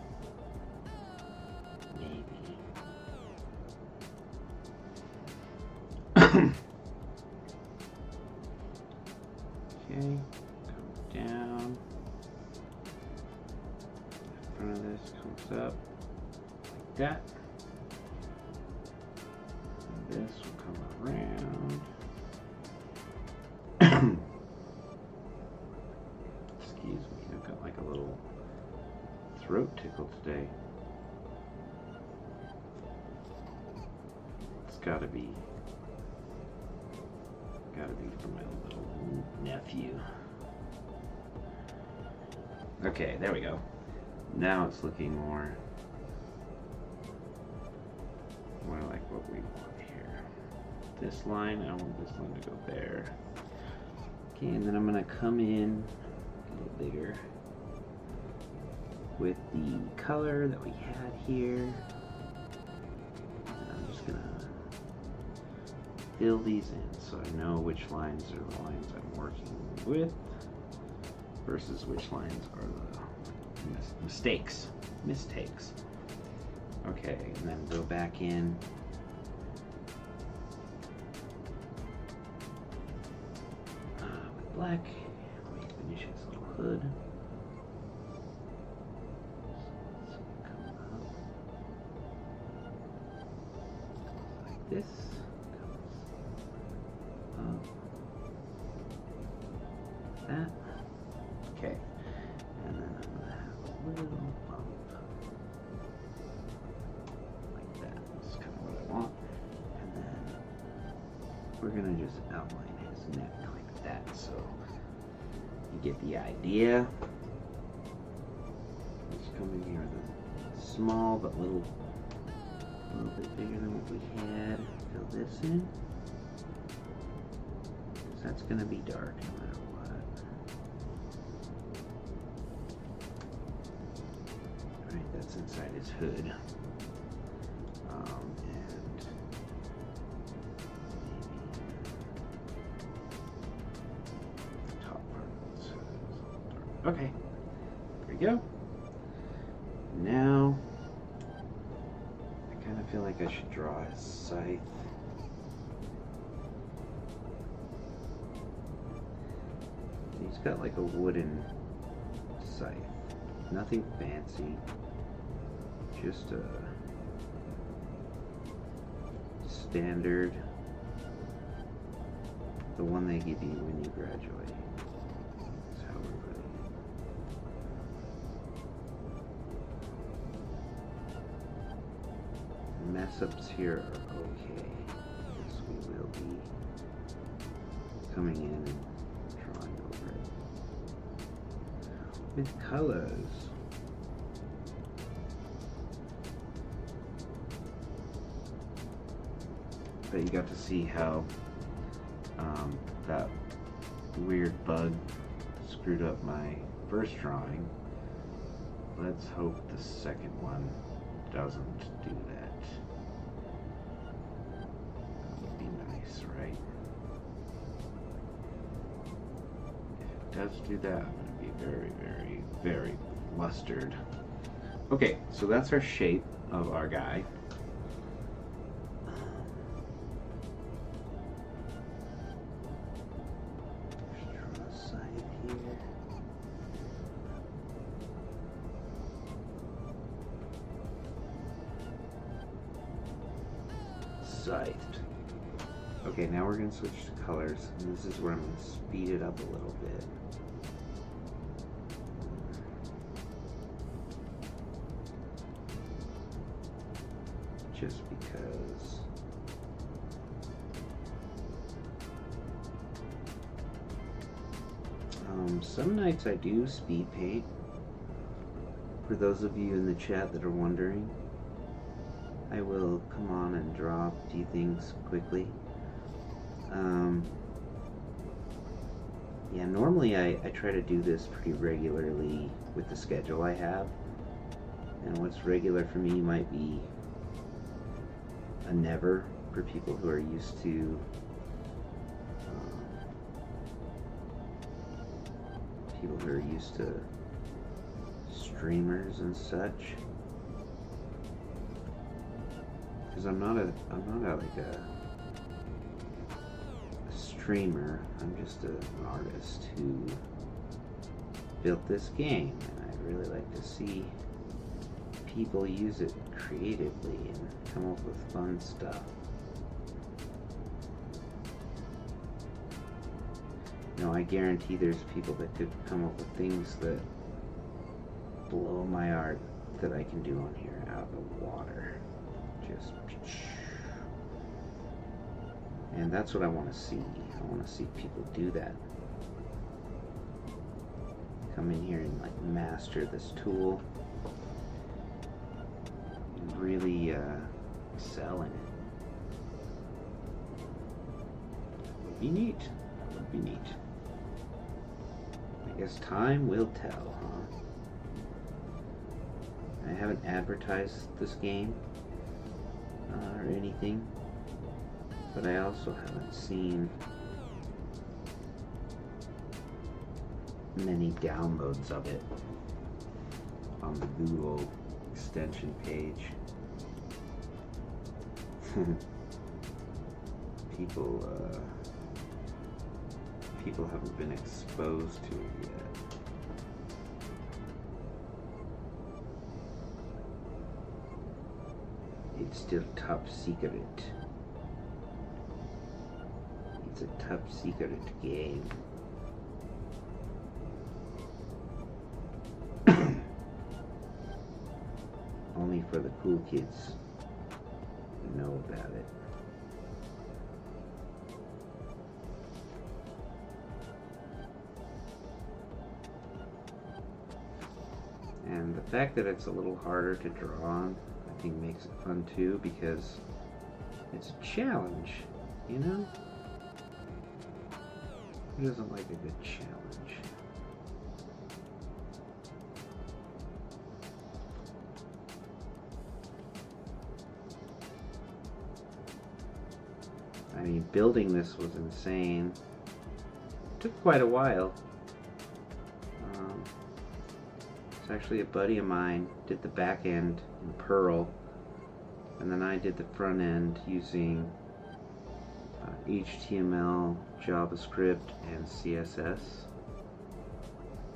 Okay, come down. In front of this comes up like that. And this will come around. Excuse me, I've got like a little throat tickle today. It's gotta be for my little nephew. Okay, there we go. Now it's looking more like what we want here. This line, I want this line to go there. Okay, and then I'm gonna come in a little bigger with the color that we had here. And I'm just gonna fill these in so I know which lines are the lines I'm working with versus which lines are the mistakes. Okay, and then go back in. With black, we finish his little hood. This comes up we're gonna just outline his neck like that, so you get the idea. Let's come in here with a small but a little bit bigger than what we had. Fill this in. So that's gonna be dark no matter what. Alright, that's inside his hood. Okay, there we go. Now, I kind of feel like I should draw a scythe. He's got like a wooden scythe. Nothing fancy. Just a standard. The one they give you when you graduate. Mess-ups here are okay, because we will be coming in and drawing over it with colors. But you got to see how that weird bug screwed up my first drawing. Let's hope the second one doesn't do that. Right? If it does do that, I'm going to be very, very, very flustered. Okay, so that's our shape of our guy. Just draw a side here. Scythed. Okay, now we're going to switch to colors, and this is where I'm going to speed it up a little bit. Just because some nights I do speed paint. For those of you in the chat that are wondering, I will come on and draw a few things quickly. Yeah, normally I try to do this pretty regularly with the schedule I have. And what's regular for me might be a never for people who are used to streamers and such. Because I'm not like a streamer. I'm just an artist who built this game, and I really like to see people use it creatively and come up with fun stuff. You know, I guarantee there's people that could come up with things that blow my art that I can do on here out of the water. Just, and that's what I want to see. I want to see people do that. Come in here and like master this tool and really excel in it. That would be neat. That would be neat. I guess time will tell, huh? I haven't advertised this game or anything, but I also haven't seen many downloads of it on the Google extension page. People haven't been exposed to it yet. It's still top secret. It's a top secret game. Only for the cool kids who know about it. And the fact that it's a little harder to draw on, I think makes it fun too, because it's a challenge, you know? Who doesn't like a good challenge? I mean, building this was insane. It took quite a while. It's actually a buddy of mine did the back end in Perl, and then I did the front end using HTML, JavaScript, and CSS,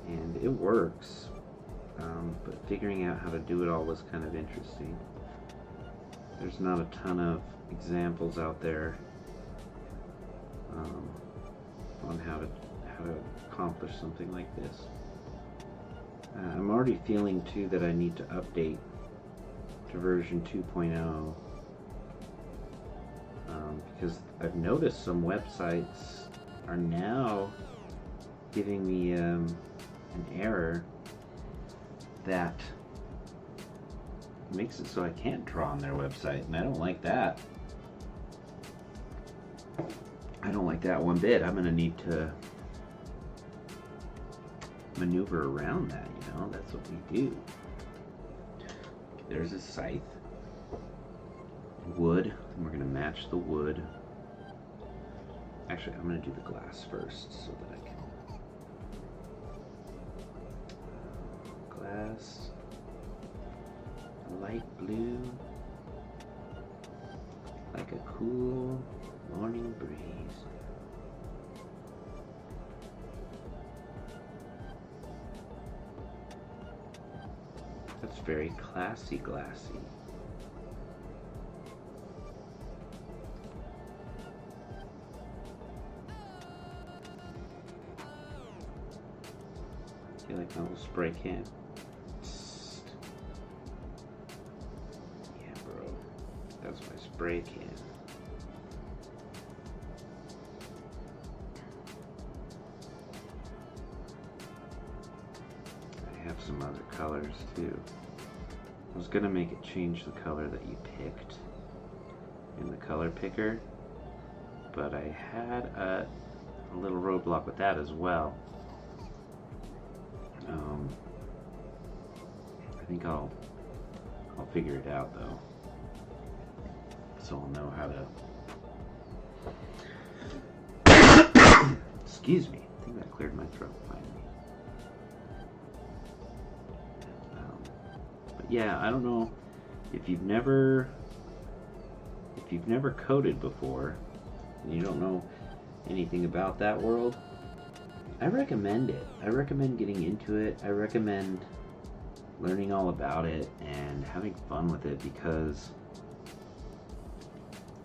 and it works, but figuring out how to do it all was kind of interesting. There's not a ton of examples out there on how to accomplish something like this. I'm already feeling too that I need to update to version 2.0, because I've noticed some websites are now giving me an error that makes it so I can't draw on their website, and I don't like that. I don't like that one bit. I'm going to need to maneuver around that, you know? That's what we do. There's a scythe. Wood, and we're going to match the wood. Actually, I'm going to do the glass first so that I can... Glass. Light blue. Like a cool morning breeze. That's very classy glassy. I feel like my little spray can. Yeah, bro. That's my spray can. Some other colors too. I was gonna make it change the color that you picked in the color picker, but I had a little roadblock with that as well. I think I'll figure it out though, so I'll know how to. Excuse me. I think that cleared my throat finally. Yeah, I don't know if you've never coded before and you don't know anything about that world. I recommend it. I recommend getting into it. I recommend learning all about it and having fun with it, because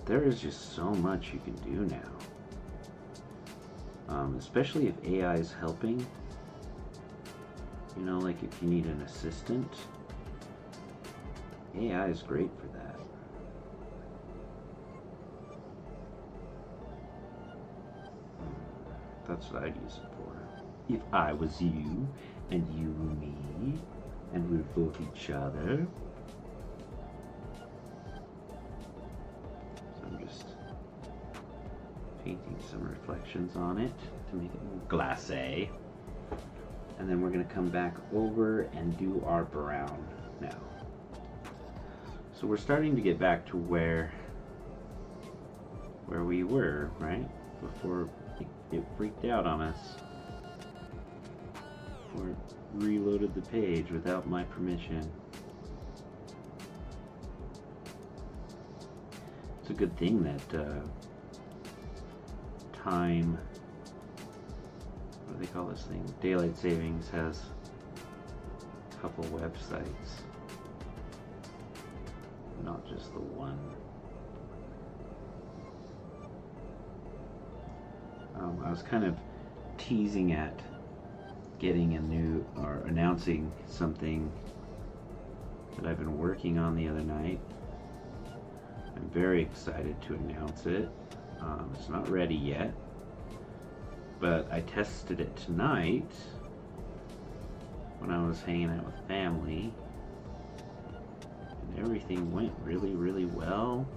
there is just so much you can do now. Especially if AI is helping. You know, like if you need an assistant. AI is great for that. That's what I'd use it for. If I was you, and you me, and we were both each other. So I'm just painting some reflections on it to make it more glacé. And then we're going to come back over and do our brown now. So we're starting to get back to where we were, right? Before it freaked out on us. Before it reloaded the page without my permission. It's a good thing that time, what do they call this thing? Daylight savings has a couple websites. Not just the one. I was kind of teasing at getting a new, or announcing something that I've been working on the other night. I'm very excited to announce it. It's not ready yet, but I tested it tonight when I was hanging out with family, and everything went really, really well.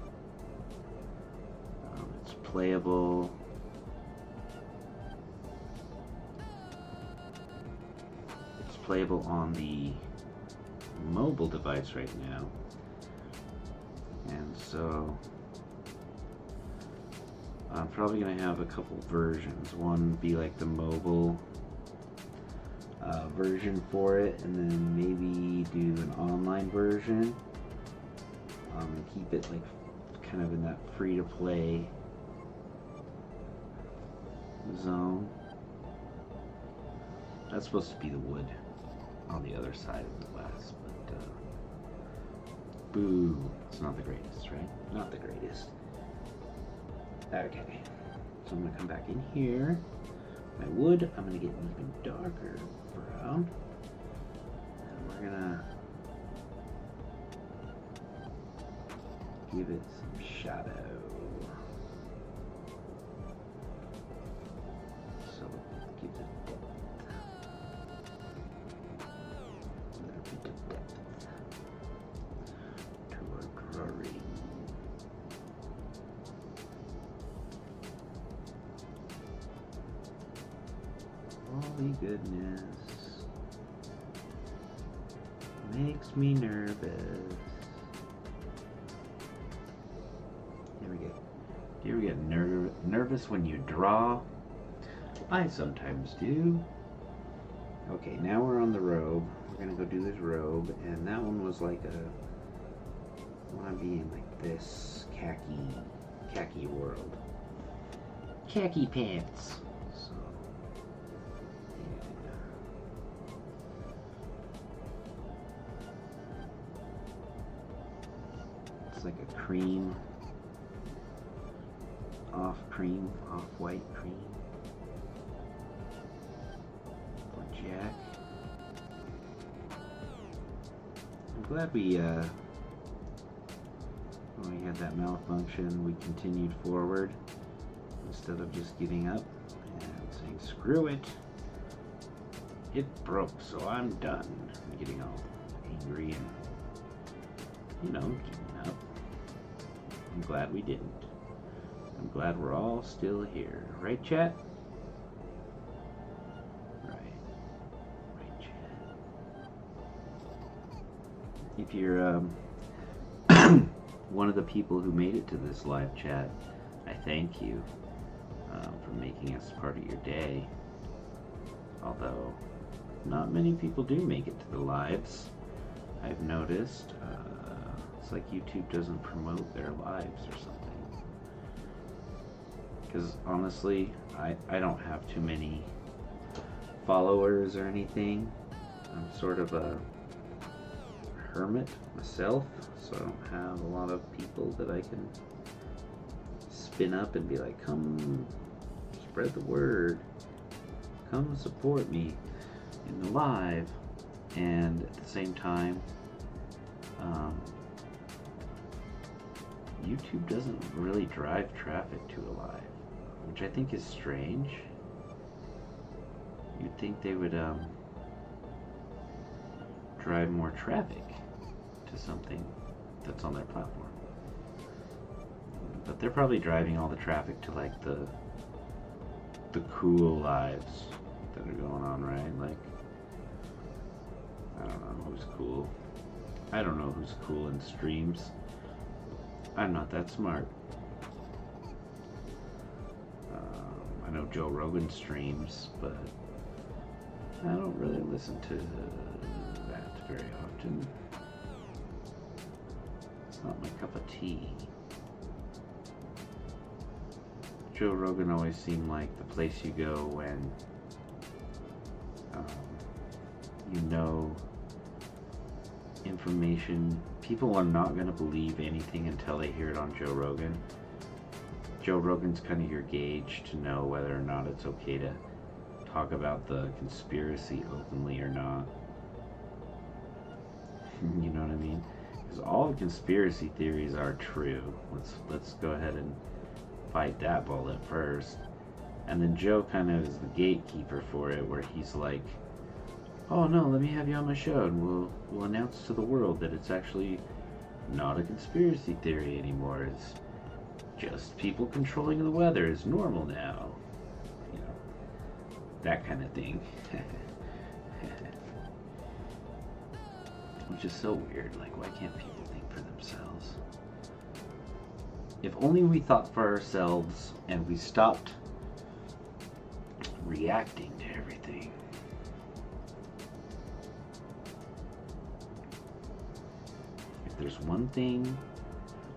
It's playable. It's playable on the mobile device right now, and so I'm probably gonna have a couple versions. One be like the mobile version for it, and then maybe do an online version, and keep it like kind of in that free-to-play zone. That's supposed to be the wood on the other side of the glass, but boo, it's not the greatest, right? Not the greatest. Okay, so I'm gonna come back in here. My wood, I'm gonna get an even darker brown, and we're gonna give it some shadow. So it gives it depth. A little bit of depth to our drawing. Holy goodness. Makes me nervous. Here we go. Do you ever get nervous when you draw? I sometimes do. Okay, now we're on the robe. We're gonna go do this robe, and that one was like a, I wanna be in like this khaki world. Khaki pants. So, yeah. It's like a cream, off-white cream. For Jack. I'm glad we, when we had that malfunction, we continued forward instead of just giving up and saying, screw it. It broke, so I'm done. I'm getting all angry and, you know, giving up. I'm glad we didn't. I'm glad we're all still here. Right, chat? Right. Right, chat. If you're one of the people who made it to this live chat, I thank you for making us part of your day. Although not many people do make it to the lives, I've noticed. It's like YouTube doesn't promote their lives or something. Because honestly, I don't have too many followers or anything. I'm sort of a hermit myself, so I don't have a lot of people that I can spin up and be like, come spread the word, come support me in the live. And at the same time, YouTube doesn't really drive traffic to a live, which I think is strange. You'd think they would drive more traffic to something that's on their platform. But they're probably driving all the traffic to like the cool lives that are going on, right? Like, I don't know who's cool. I don't know who's cool in streams. I'm not that smart. I know Joe Rogan streams, but I don't really listen to that very often. It's not my cup of tea. Joe Rogan always seemed like the place you go when you know information. People are not going to believe anything until they hear it on Joe Rogan. Joe Rogan's kind of your gauge to know whether or not it's okay to talk about the conspiracy openly or not. You know what I mean? Because all the conspiracy theories are true. Let's go ahead and fight that bullet first. And then Joe kind of is the gatekeeper for it, where he's like, oh no, let me have you on my show, and we'll announce to the world that it's actually not a conspiracy theory anymore. It's just people controlling the weather is normal now. You know, that kind of thing. Which is so weird. Like, why can't people think for themselves? If only we thought for ourselves and we stopped reacting to everything. If there's one thing,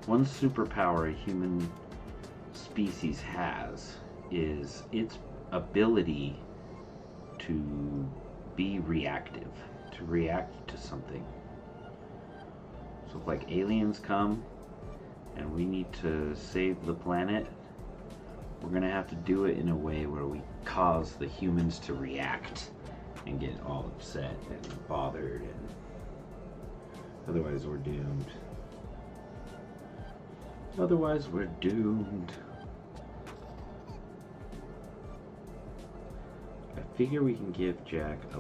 one superpower a human species has, is its ability to be reactive, to react to something. So if like aliens come and we need to save the planet, we're gonna have to do it in a way where we cause the humans to react and get all upset and bothered, and otherwise we're doomed. Otherwise we're doomed. I figure we can give Jack a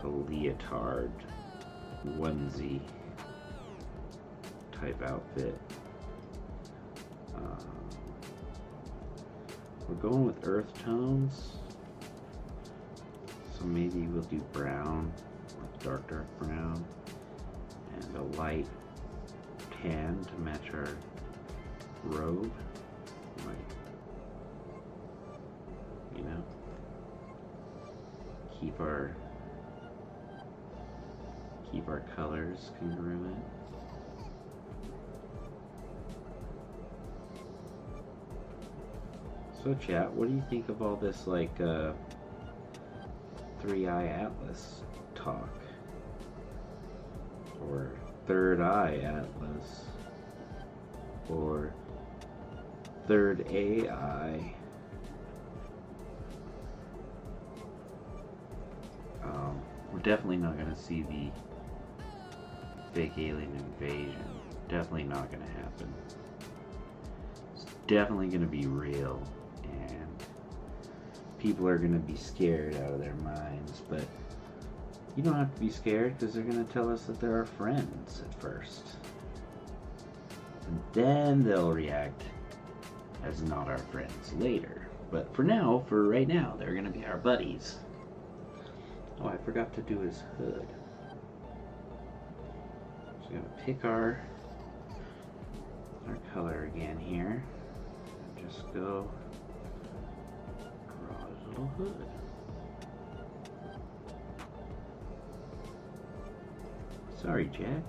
leotard onesie type outfit. We're going with earth tones, so maybe we'll do brown, like dark brown, and a light tan to match our robe. Like, you know, keep our colors congruent. So chat, what do you think of all this like 3-eye atlas talk? Or third eye atlas? Or third AI? We're definitely not going to see the fake alien invasion. Definitely not going to happen. It's definitely going to be real, and people are going to be scared out of their minds, but you don't have to be scared, because they're going to tell us that they're our friends at first. And then they'll react as not our friends later. But for now, for right now, they're going to be our buddies. Oh, I forgot to do his hood. So we're going to pick our color again here. And just go draw his little hood. Sorry, Jack.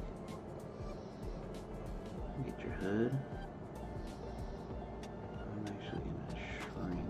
Get your hood. I'm actually going to shrink.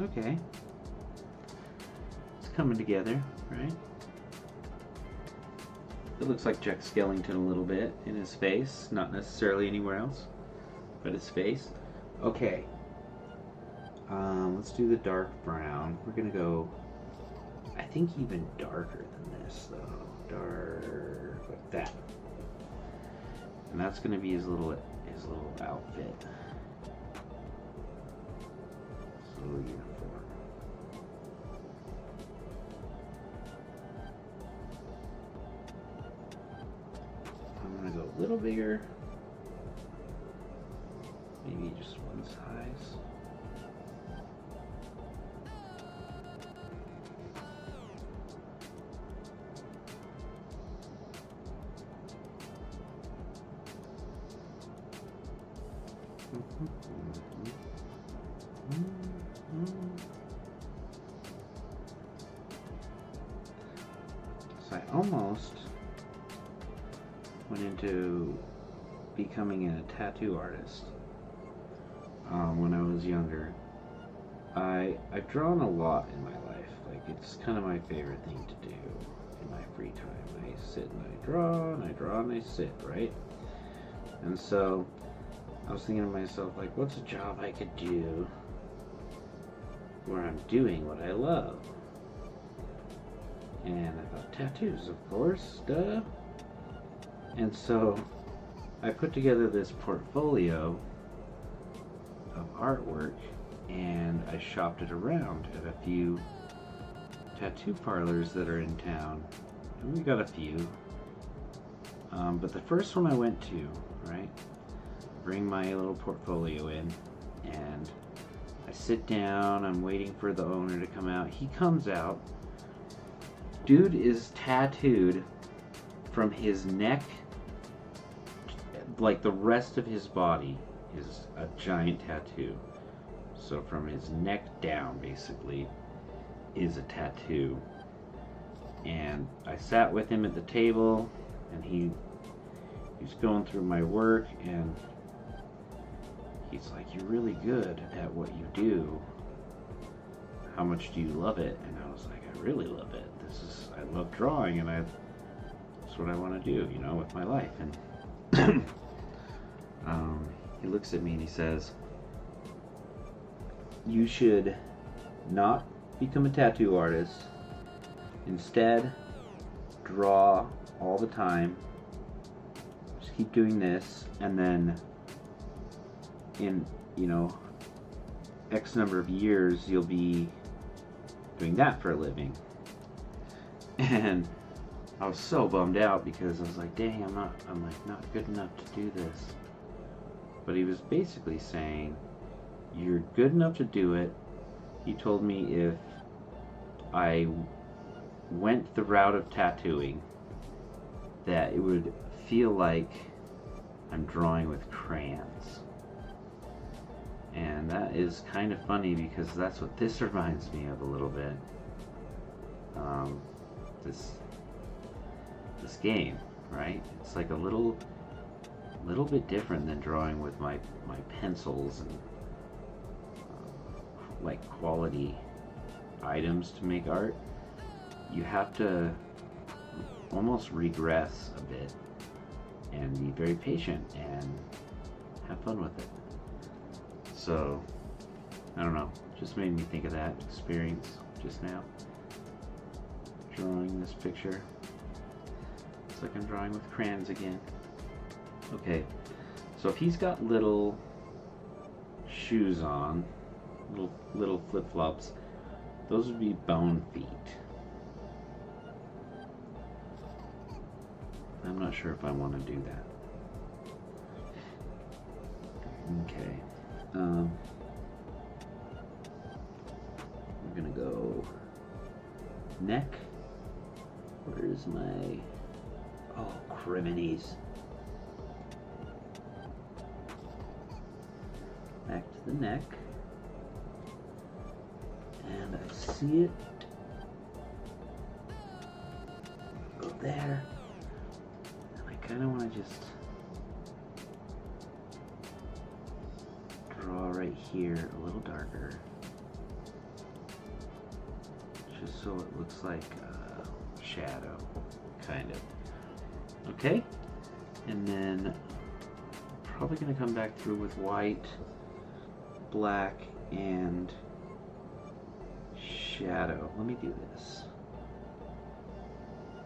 Okay. It's coming together, right? It looks like Jack Skellington a little bit in his face, not necessarily anywhere else, but his face. Okay. Let's do the dark brown. We're gonna go, I think, even darker than this though. Dark, like that. And that's gonna be his little outfit. His little uniform. I'm gonna go a little bigger. Maybe just one size. So I almost went into becoming a tattoo artist when I was younger. I've drawn a lot in my life. Like, it's kind of my favorite thing to do in my free time. I sit and I draw, and I draw and I sit, right? And so I was thinking to myself, like, what's a job I could do where I'm doing what I love? And I thought, tattoos, of course, duh. And so I put together this portfolio of artwork, and I shopped it around at a few tattoo parlors that are in town. And we got a few. But the first one I went to, right, bring my little portfolio in, and I sit down, I'm waiting for the owner to come out. He comes out. Dude is tattooed from his neck, like the rest of his body is a giant tattoo. So from his neck down, basically, is a tattoo. And I sat with him at the table, and he's going through my work, and he's like, "You're really good at what you do. How much do you love it?" And I was like, "I really love it. I love drawing, and that's what I want to do, you know, with my life." And he looks at me and he says, "You should not become a tattoo artist. Instead, draw all the time. Just keep doing this, and then in, you know, X number of years, you'll be doing that for a living." And I was so bummed out because I was like, dang, I'm not good enough to do this. But he was basically saying, you're good enough to do it. He told me if I went the route of tattooing, that it would feel like I'm drawing with crayons. And that is kind of funny because that's what this reminds me of a little bit. This game, right? It's like a little bit different than drawing with my pencils and like quality items to make art. You have to almost regress a bit and be very patient and have fun with it. So I don't know, just made me think of that experience just now, drawing this picture. It's like I'm drawing with crayons again. Okay, so if he's got little shoes on, little flip-flops, those would be bone feet. I'm not sure if I want to do that. Okay. We're gonna go neck. Where's my... Oh, criminies. Back to the neck. And I see it. Go there. And I kind of want to just draw right here a little darker. Just so it looks like a shadow, kind of. Okay, and then probably going to come back through with white, black, and shadow. Let me do this.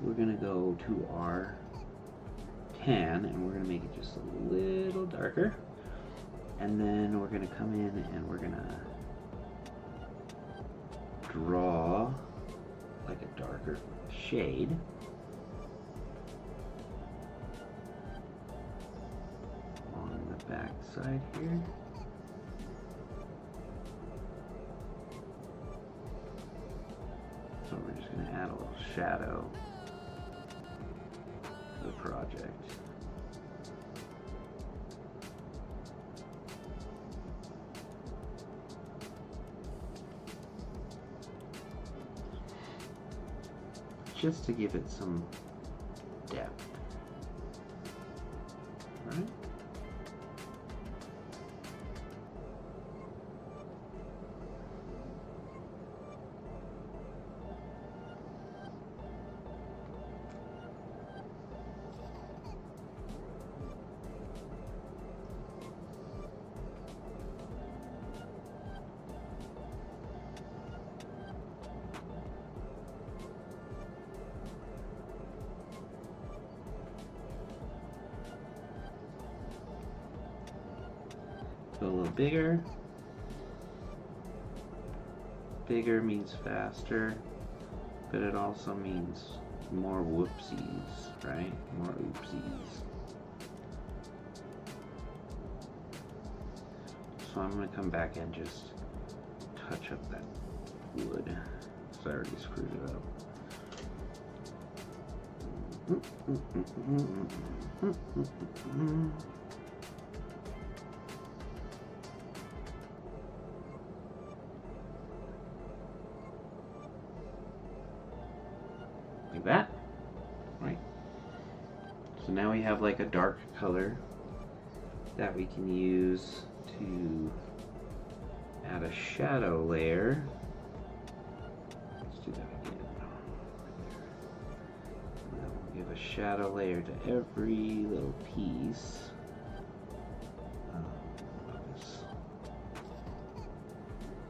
We're going to go to our tan, and we're going to make it just a little darker. And then we're going to come in and we're going to draw like a darker shade. Back side here. So we're just going to add a little shadow to the project. Just to give it some depth. All right? Go a little bigger. Bigger means faster, but it also means more whoopsies, right? More oopsies. So I'm going to come back and just touch up that wood, because I already screwed it up. Like that, right? So now we have like a dark color that we can use to add a shadow layer. Let's do that again. And then we'll give a shadow layer to every little piece of this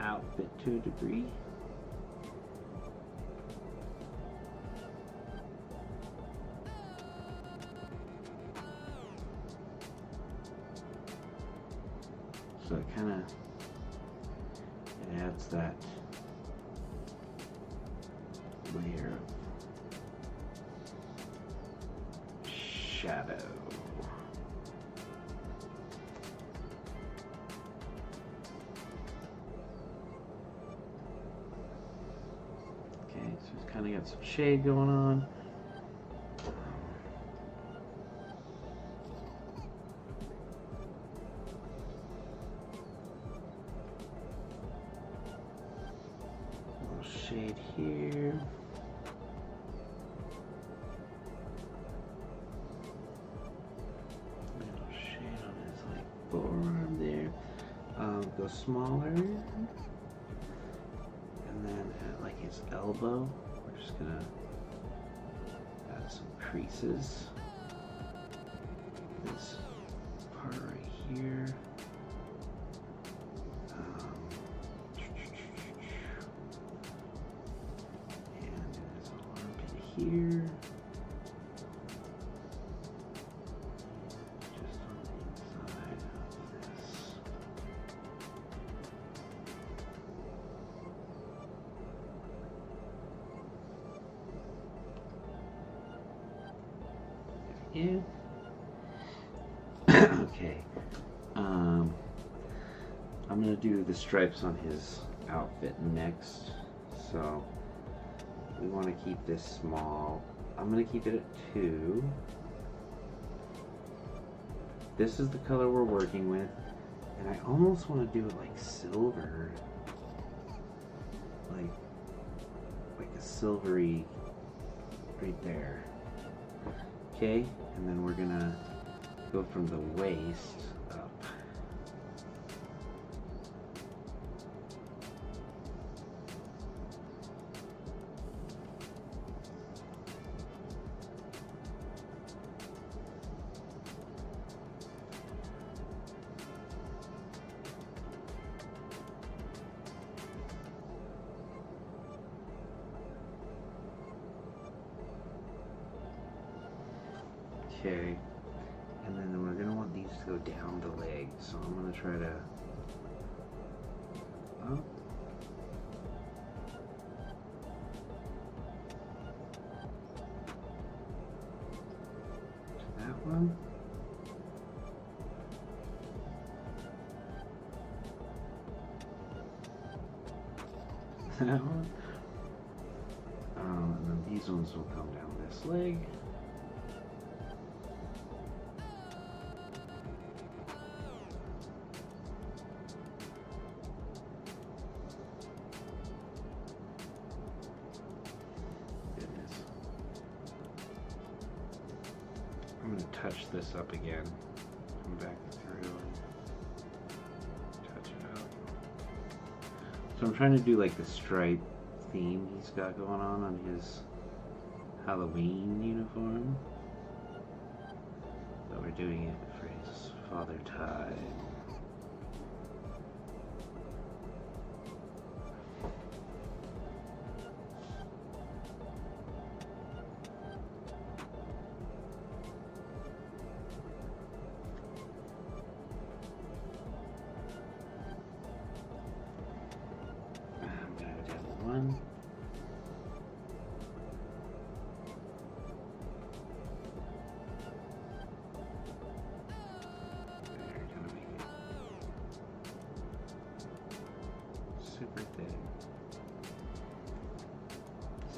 outfit to a degree. So it kind of, it adds that layer of shadow. Okay, so it's kind of got some shade going on. Shade here. Little shade on his like forearm there. Go smaller, and then at like his elbow, we're just gonna add some creases. This part right here. Here, just on the inside of this. There we go. Okay. I'm gonna do the stripes on his outfit next. So we want to keep this small. I'm going to keep it at 2. This is the color we're working with, and I almost want to do it like silver, like a silvery right there. Okay, and then we're gonna go from the waist up. Okay, and then we're going to want these to go down the leg, so I'm going to try to up. To that one. That one. And then these ones will come down this leg. I'm going to touch this up again. Come back through and touch it up. So I'm trying to do like the stripe theme he's got going on his Halloween uniform. So we're doing it for his Father Time.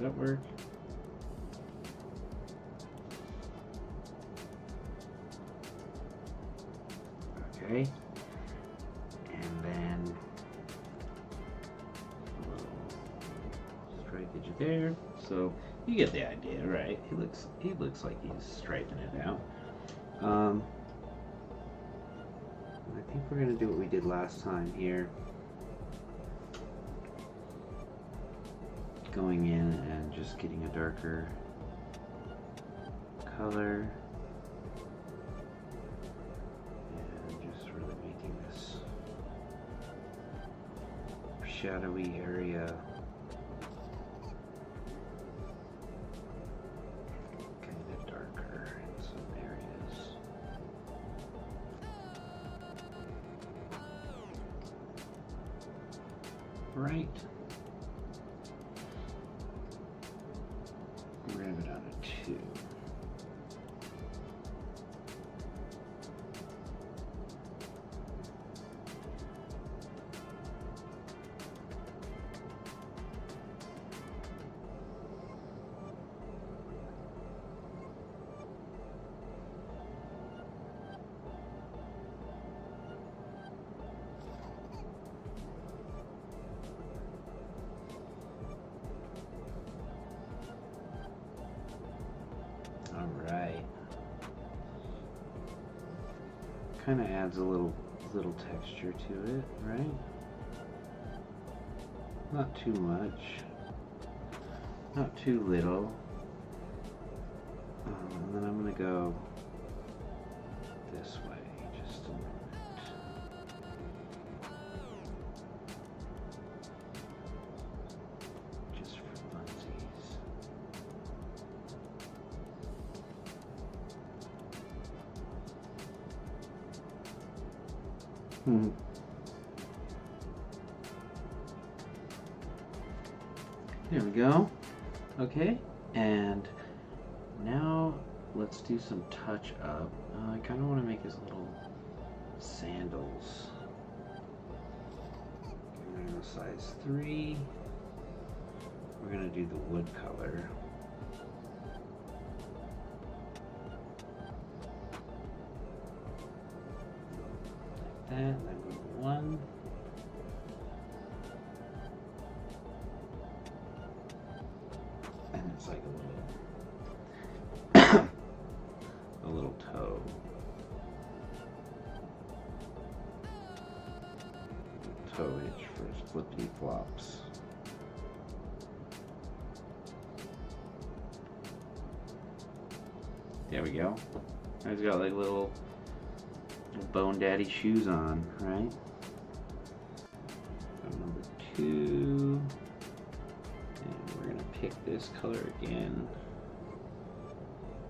that work? Okay. And then a little stripage there. So you get the idea, right? He looks like he's striping it out. I think we're gonna do what we did last time here. Going in and just getting a darker color. And just really making this shadowy area kind of darker in some areas. Right. We're gonna go down to 2. Alright. Kind of adds a little texture to it, right? Not too much. Not too little. And then I'm going to go this way just a moment. Just for funsies. There we go. Okay, and now let's do some touch up. I kind of want to make his little sandals. We're going to go size 3. We're going to do the wood color. Like that, and then go to 1. And it's like a little toe. Toe itch for his flippity flops. There we go. He's got like little Bone Daddy shoes on, right? So number 2. And we're gonna pick this color again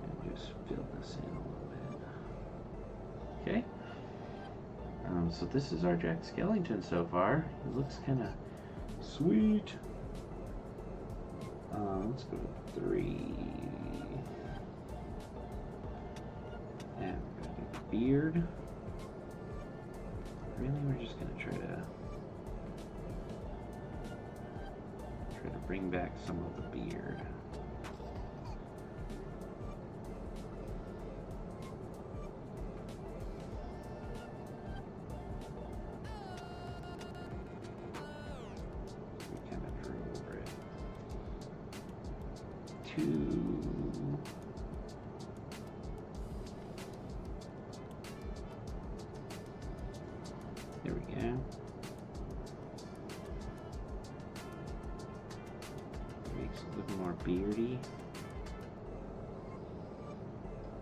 and just fill this in a little bit. Okay. So this is our Jack Skellington so far. It looks kind of sweet. Let's go to 3. And we're gonna do the beard. Really, we're just gonna try to bring back some of the beard. We kind of drew over it. 2. There we go. Makes it a little more beardy.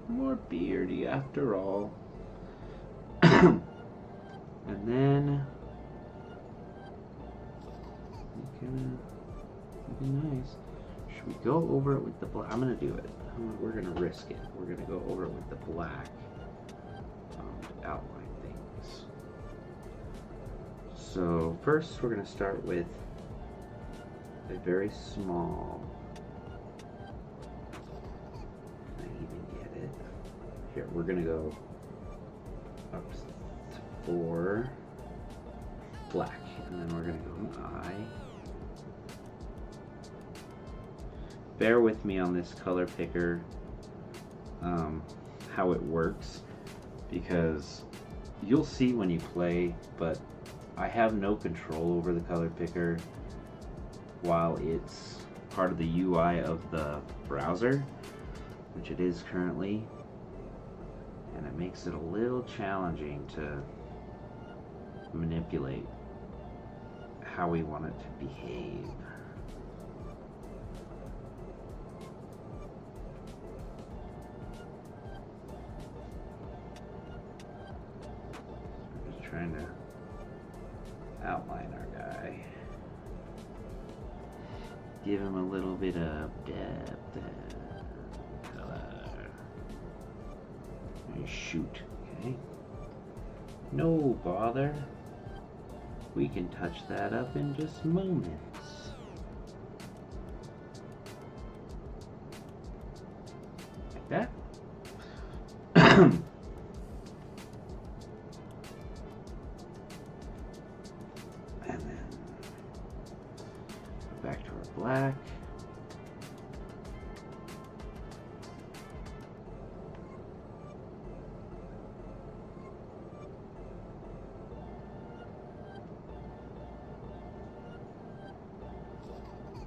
More beardy after all. And then looking nice. Should we go over it with the black? I'm gonna do it. We're gonna risk it. We're gonna go over it with the black to outline things. So first we're gonna start with a very small, can I even get it? Here, we're gonna go up to 4 black, and then we're gonna go an eye. bear with me on this color picker, how it works, because you'll see when you play, but I have no control over the color picker while it's part of the UI of the browser, which it is currently, and it makes it a little challenging to manipulate how we want it to behave. We're just trying to outline our guy. Give him a little bit of depth and color. And shoot, okay? No bother. We can touch that up in just moments. Like that. And then back to our black.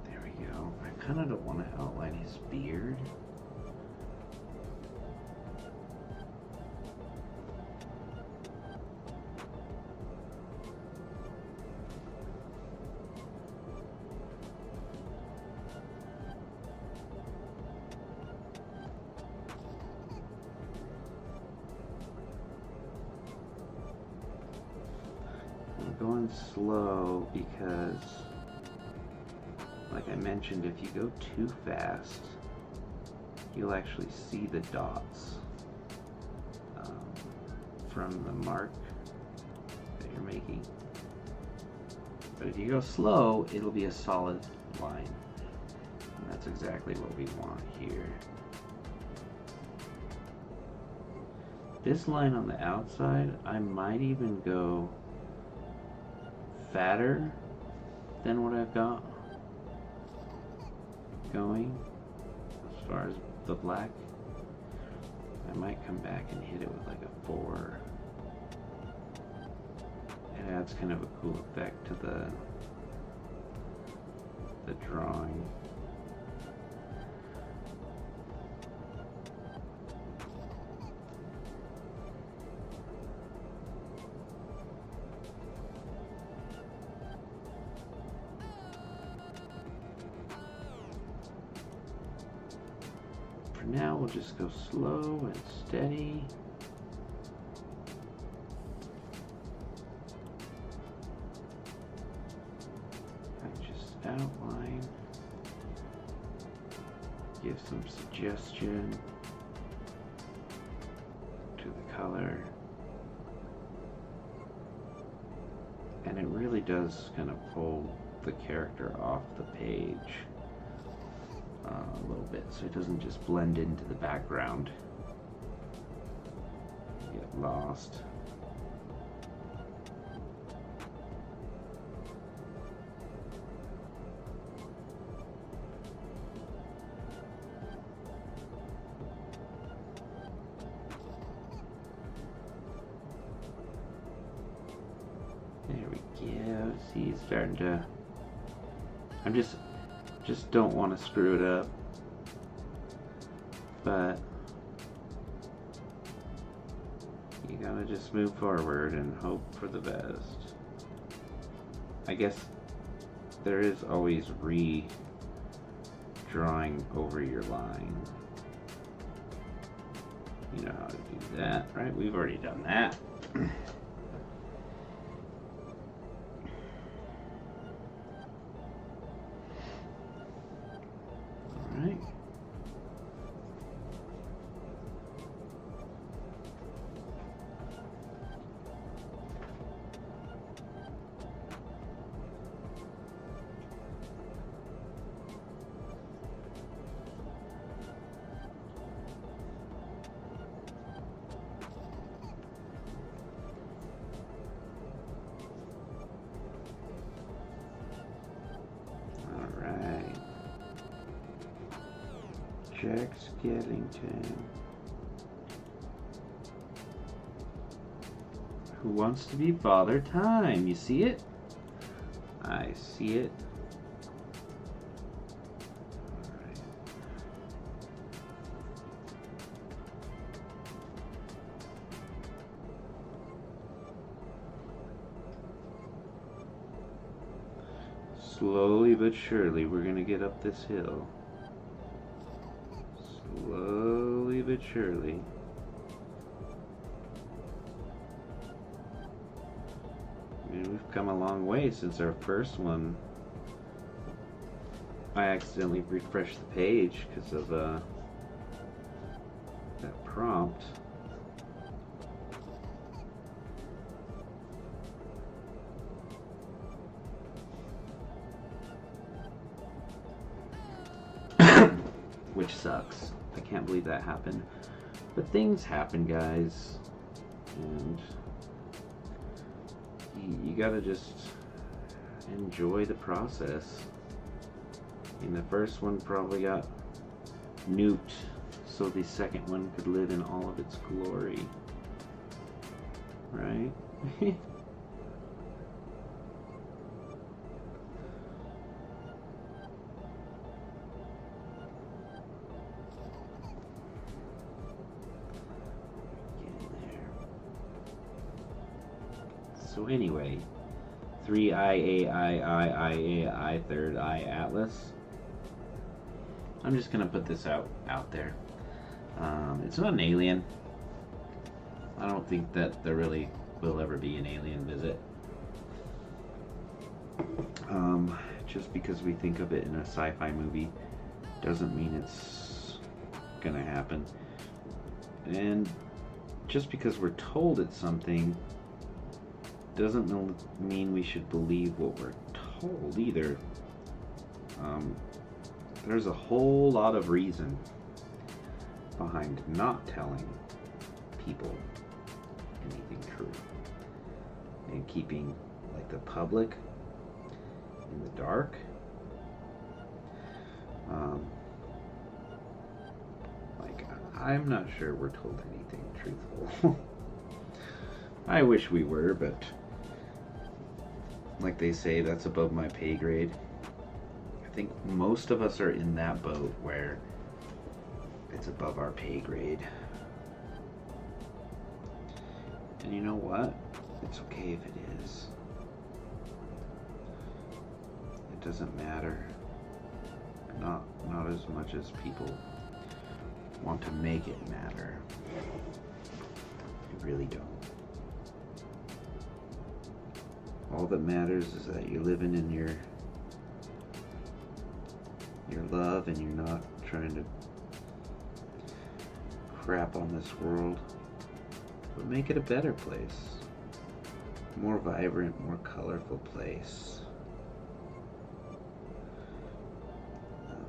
There we go. I kind of don't want to outline his beard. Going slow because, like I mentioned, if you go too fast, you'll actually see the dots from the mark that you're making. But if you go slow, it'll be a solid line. And that's exactly what we want here. This line on the outside, I might even go fatter than what I've got going as far as the black. I might come back and hit it with like a 4. It adds kind of a cool effect to the drawing. Now we'll just go slow and steady. I just outline, give some suggestion to the color, and it really does kind of pull the character off the page a little bit, so it doesn't just blend into the background, get lost. There we go. See, it's starting to. I'm just don't want to screw it up, but you gotta just move forward and hope for the best. I guess there is always drawing over your line. You know how to do that, right? We've already done that. Jack Skellington. Who wants to be Father Time? You see it? I see it. Alright. Slowly but surely we're gonna get up this hill. Slowly but surely. I mean, we've come a long way since our first one. I accidentally refreshed the page because of that prompt. Which sucks. I can't believe that happened. But things happen, guys. And you gotta just enjoy the process. I mean, the first one probably got nuked so the second one could live in all of its glory. Right? So anyway, 3I third eye atlas. I'm just gonna put this out there. It's not an alien. I don't think that there really will ever be an alien visit. Just because we think of it in a sci-fi movie doesn't mean it's gonna happen. And just because we're told it's something doesn't mean we should believe what we're told either. There's a whole lot of reason behind not telling people anything true and keeping like the public in the dark. Like, I'm not sure we're told anything truthful. I wish we were, but like they say, that's above my pay grade. I think most of us are in that boat where it's above our pay grade. And you know what? It's okay if it is. It doesn't matter. Not as much as people want to make it matter. They really don't. All that matters is that you're living in your love and you're not trying to crap on this world, but make it a better place. More vibrant, more colorful place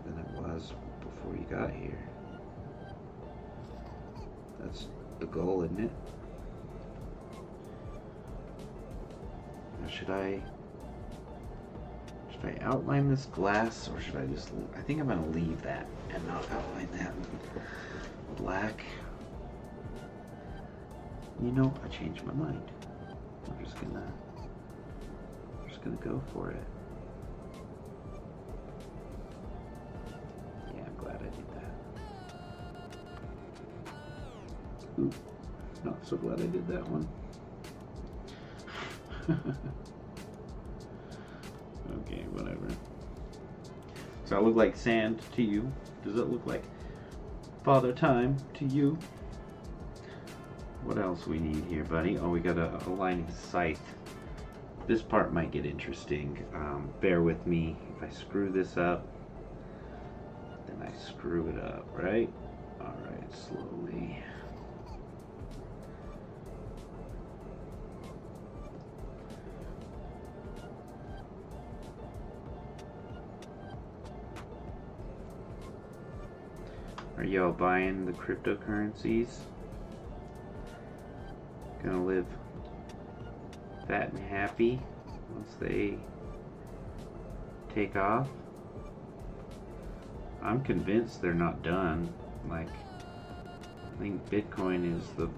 than it was before you got here. That's the goal, isn't it? Now, should I outline this glass, or should I just, I think I'm gonna leave that and not outline that in black. You know, I changed my mind. I'm just gonna go for it. Yeah, I'm glad I did that. Ooh, not so glad I did that one. Okay, whatever. Does that look like sand to you? Does it look like Father Time to you? What else we need here, buddy? Oh, we got a lining scythe. This part might get interesting. Bear with me. If I screw this up, then I screw it up, right? Alright, slowly. Are y'all buying the cryptocurrencies? Gonna live fat and happy once they take off? I'm convinced they're not done. Like, I think Bitcoin is the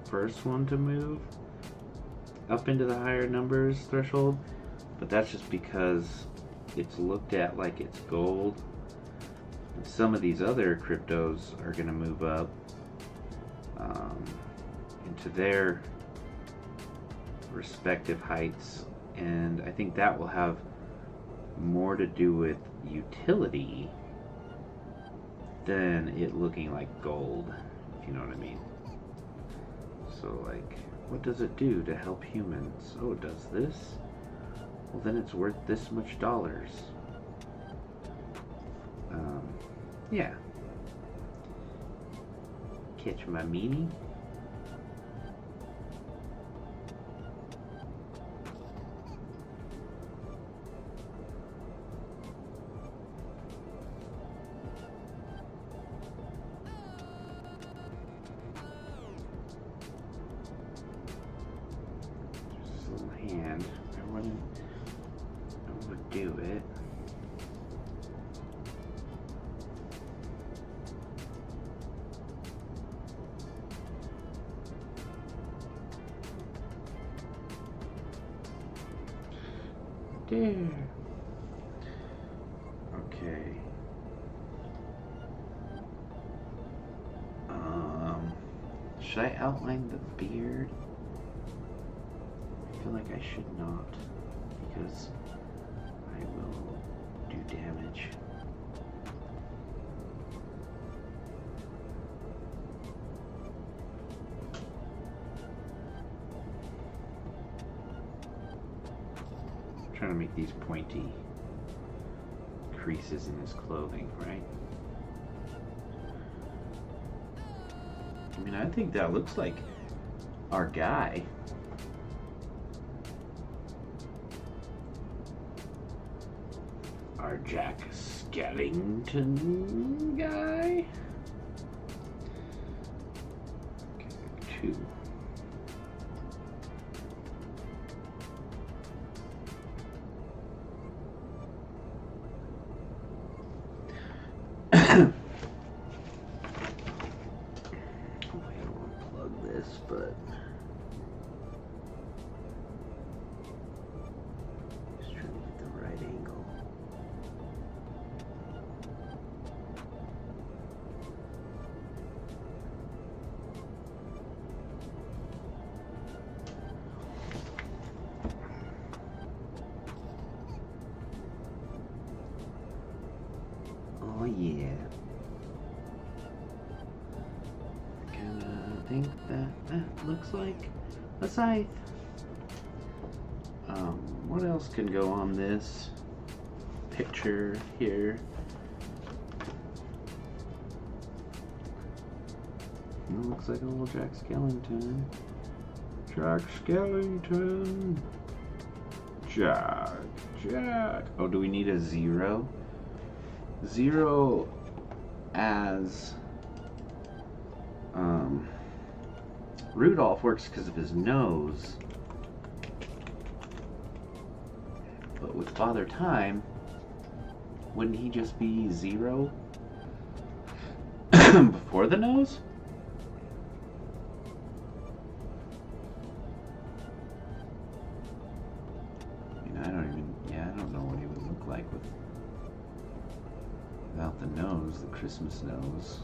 first one to move up into the higher numbers threshold, but that's just because it's looked at like it's gold. And some of these other cryptos are going to move up into their respective heights, and I think that will have more to do with utility than it looking like gold, if you know what I mean. So like, what does it do to help humans? Oh, it does this? Well, then it's worth this much dollars. Yeah. Catch my meaning? Hand. I wouldn't do it. There. Okay. Should I outline the beard? I feel like I should not, because I will do damage. I'm trying to make these pointy creases in his clothing, right? I mean, I think that looks like our guy. Our Jack Skellington guy. Okay, 2. Hopefully I don't want to plug this, but just trying to get the right angle. Oh yeah. I think that looks like a scythe. What else can go on this picture here? It looks like a little Jack Skellington. Jack Skellington. Jack. Oh, do we need a 0? 0 as Rudolph works because of his nose, but with Father Time, wouldn't he just be 0 before the nose? I mean, I don't know what he would look like without the nose, the Christmas nose.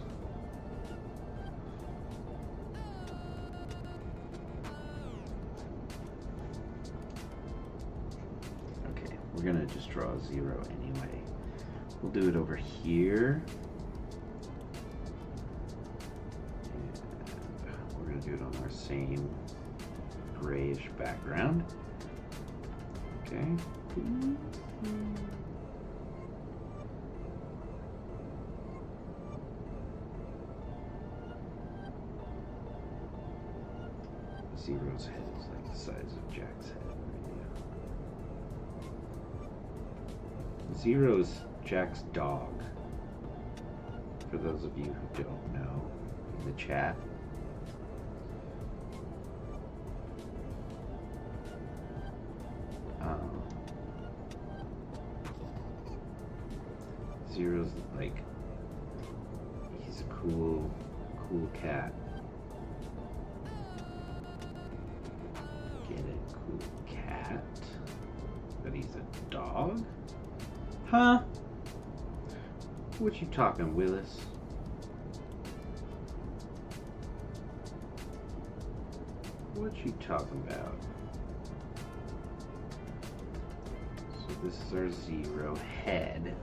We're gonna just draw a 0 anyway. We'll do it over here. And we're gonna do it on our same grayish background. Okay. Zero's head is like the size of Jack's head. Zero's Jack's dog, for those of you who don't know in the chat. Zero's like, he's a cool cat. Get it? Cool cat. But he's a dog? Huh? What you talking, Willis? What you talking about? So this is our Zero head.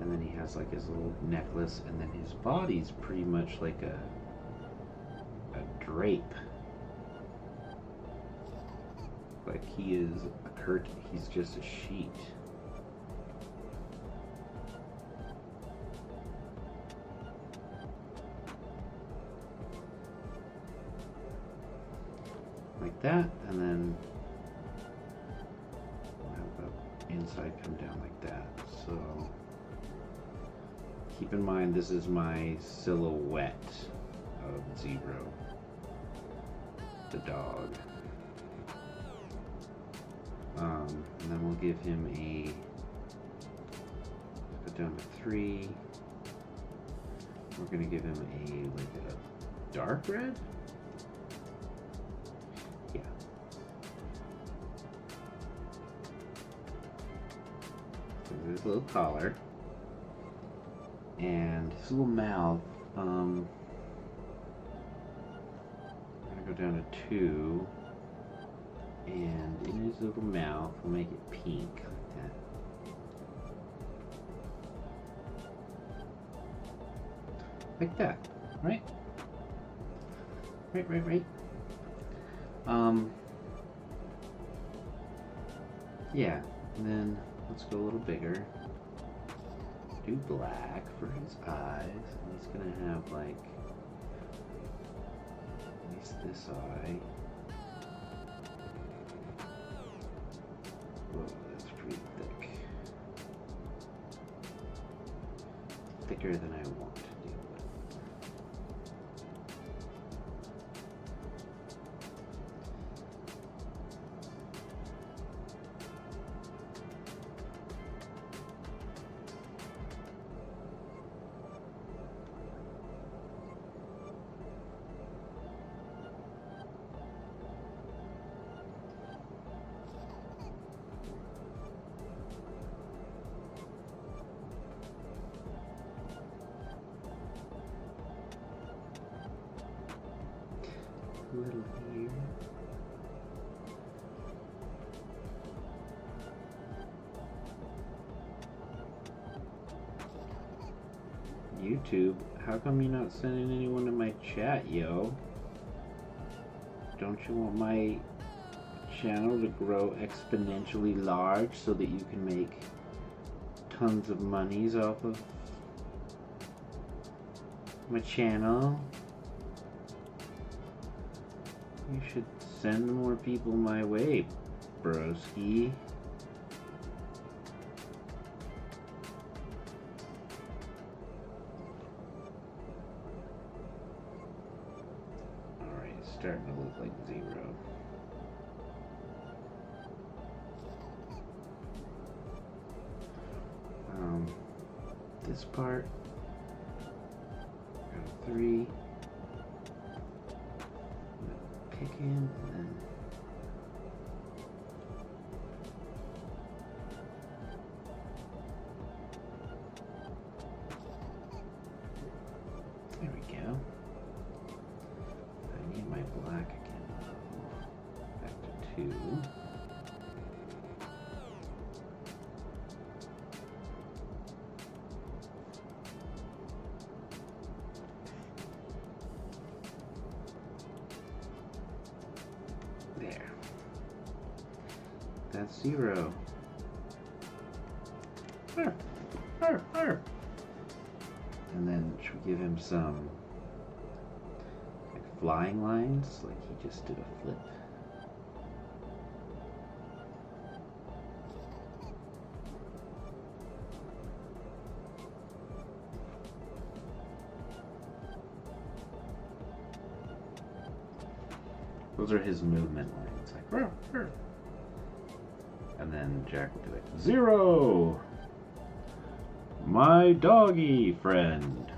And then he has like his little necklace, and then his body's pretty much like a drape. Like he is a curtain, he's just a sheet. Like that, and then we'll have the inside come down like that. So keep in mind, this is my silhouette of Zero, the dog. And then we'll give him a, go down to 3. We're gonna give him like a dark red. Yeah. So there's a little collar. And his little mouth, I'm gonna go down to 2, and in his little mouth, we'll make it pink, like that. Like that, right? Right. Yeah, and then let's go a little bigger. Do black for his eyes. And he's gonna have like at least this eye. Whoa, that's pretty thick. Thicker than I want to do. A little here. YouTube, how come you're not sending anyone to my chat, yo? Don't you want my channel to grow exponentially large so that you can make tons of monies off of my channel? You should send more people my way, broski. Alright, it's starting to look like Zero. This part, got 3. Pick in, and then there we go. I need my black again though. Back to 2. There. That's Zero. Arr. And then should we give him some like flying lines, like he just did a flip? Those are his movement lines, like rrr, rrr. And then Jack will do it. 0! My doggy friend.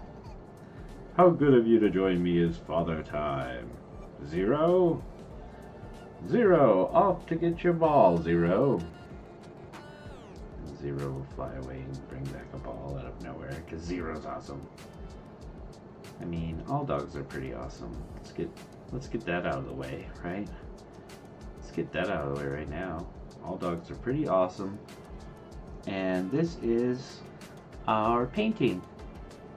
How good of you to join me is father time. Zero? Zero, off to get your ball, Zero. And Zero will fly away and bring back a ball out of nowhere, because Zero's awesome. I mean, all dogs are pretty awesome. Let's get that out of the way, right? Let's get that out of the way right now. All dogs are pretty awesome. And this is our painting.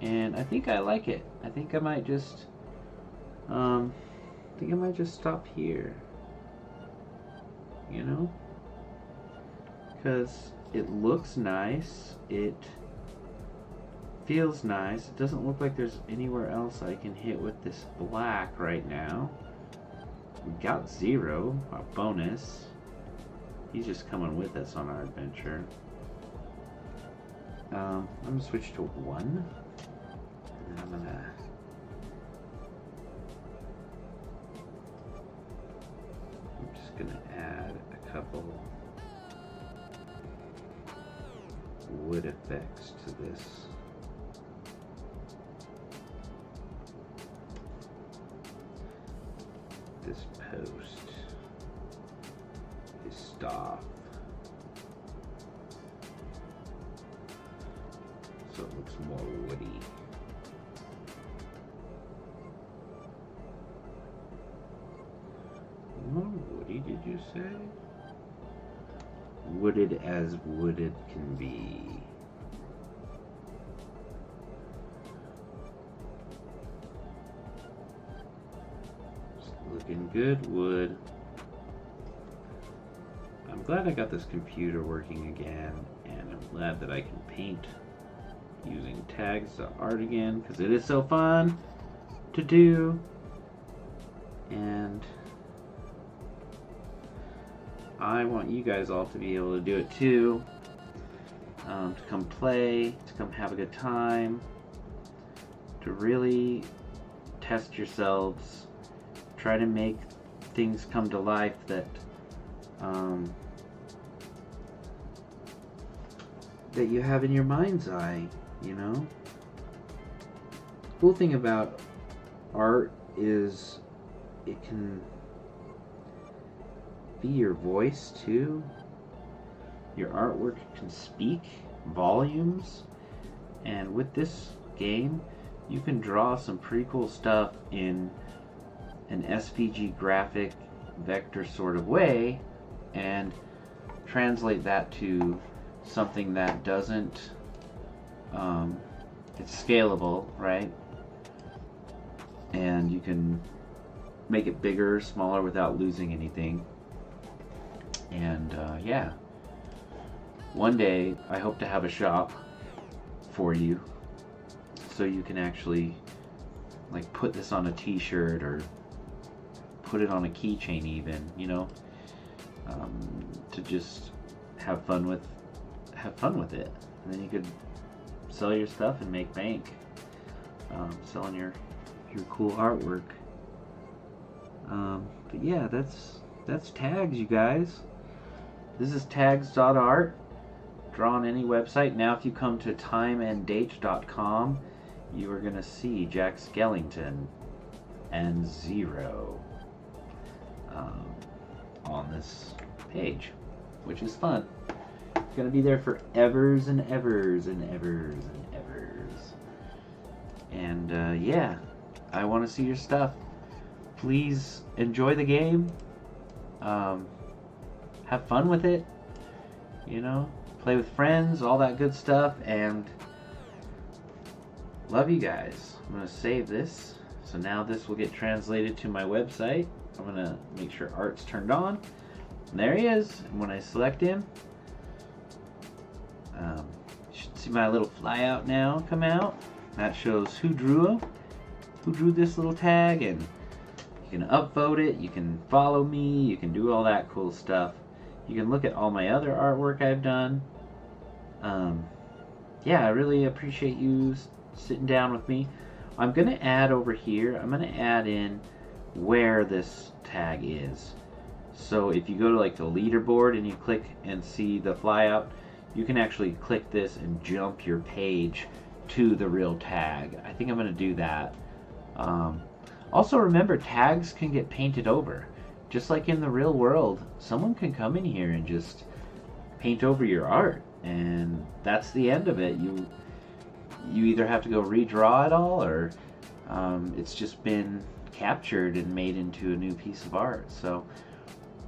And I think I like it. I think I might just stop here. You know? Because it looks nice. It feels nice. It doesn't look like there's anywhere else I can hit with this black right now. We got Zero, our bonus. He's just coming with us on our adventure. I'm gonna switch to 1. And I'm just gonna add a couple wood effects to this. This post, his staff, so it looks more woody. More woody, did you say? Wooded as wooded can be. Looking good, wood. I'm glad I got this computer working again, and I'm glad that I can paint using Taggz.art again, because it is so fun to do. And I want you guys all to be able to do it too. To come play, to come have a good time, to really test yourselves. Try to make things come to life that that you have in your mind's eye, you know? Cool thing about art is it can be your voice too. Your artwork can speak volumes, and with this game you can draw some pretty cool stuff in an SVG graphic vector sort of way and translate that to something that doesn't it's scalable, right? And you can make it bigger, smaller without losing anything. And yeah, one day I hope to have a shop for you so you can actually like put this on a t-shirt or put it on a keychain even, you know, to just have fun with it. And then you could sell your stuff and make bank selling your cool artwork. But yeah, that's Taggz, you guys. This is Taggz.art. Draw on any website. Now if you come to timeanddate.com, you are going to see Jack Skellington and Zero on this page, which is fun. It's going to be there for evers and evers and evers and evers. And yeah, I want to see your stuff. Please enjoy the game. Have fun with it. You know, play with friends, all that good stuff, and love you guys. I'm going to save this. So now this will get translated to my website. I'm going to make sure art's turned on. And there he is. And when I select him, you should see my little flyout now come out. That shows who drew this little tag, and you can upvote it, you can follow me, you can do all that cool stuff. You can look at all my other artwork I've done. Yeah, I really appreciate you sitting down with me. I'm going to add over here, I'm going to add in where this tag is. So if you go to like the leaderboard and you click and see the flyout, you can actually click this and jump your page to the real tag. I think I'm going to do that. Also remember, tags can get painted over. Just like in the real world, someone can come in here and just paint over your art, and that's the end of it. You either have to go redraw it all, or it's just been captured and made into a new piece of art. So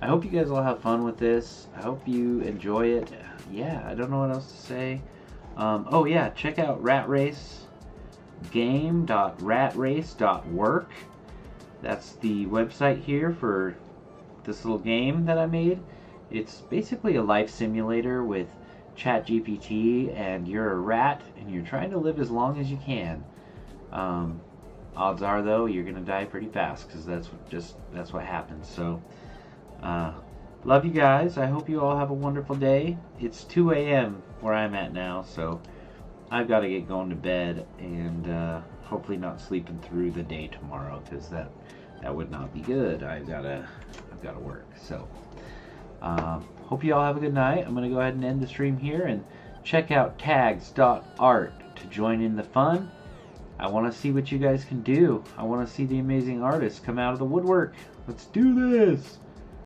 I hope you guys all have fun with this. I hope you enjoy it. Yeah, I don't know what else to say. Oh yeah, check out game.ratrace.work. That's the website here for this little game that I made. It's basically a life simulator with ChatGPT, and you're a rat and you're trying to live as long as you can. Odds are though you're gonna die pretty fast, because that's what happens. So love you guys. I hope you all have a wonderful day. It's 2 a.m. where I'm at now, so I've got to get going to bed, and hopefully not sleeping through the day tomorrow, because that would not be good. I've got to work. So hope you all have a good night. I'm going to go ahead and end the stream here, and check out Taggz.art to join in the fun. I want to see what you guys can do. I want to see the amazing artists come out of the woodwork. Let's do this!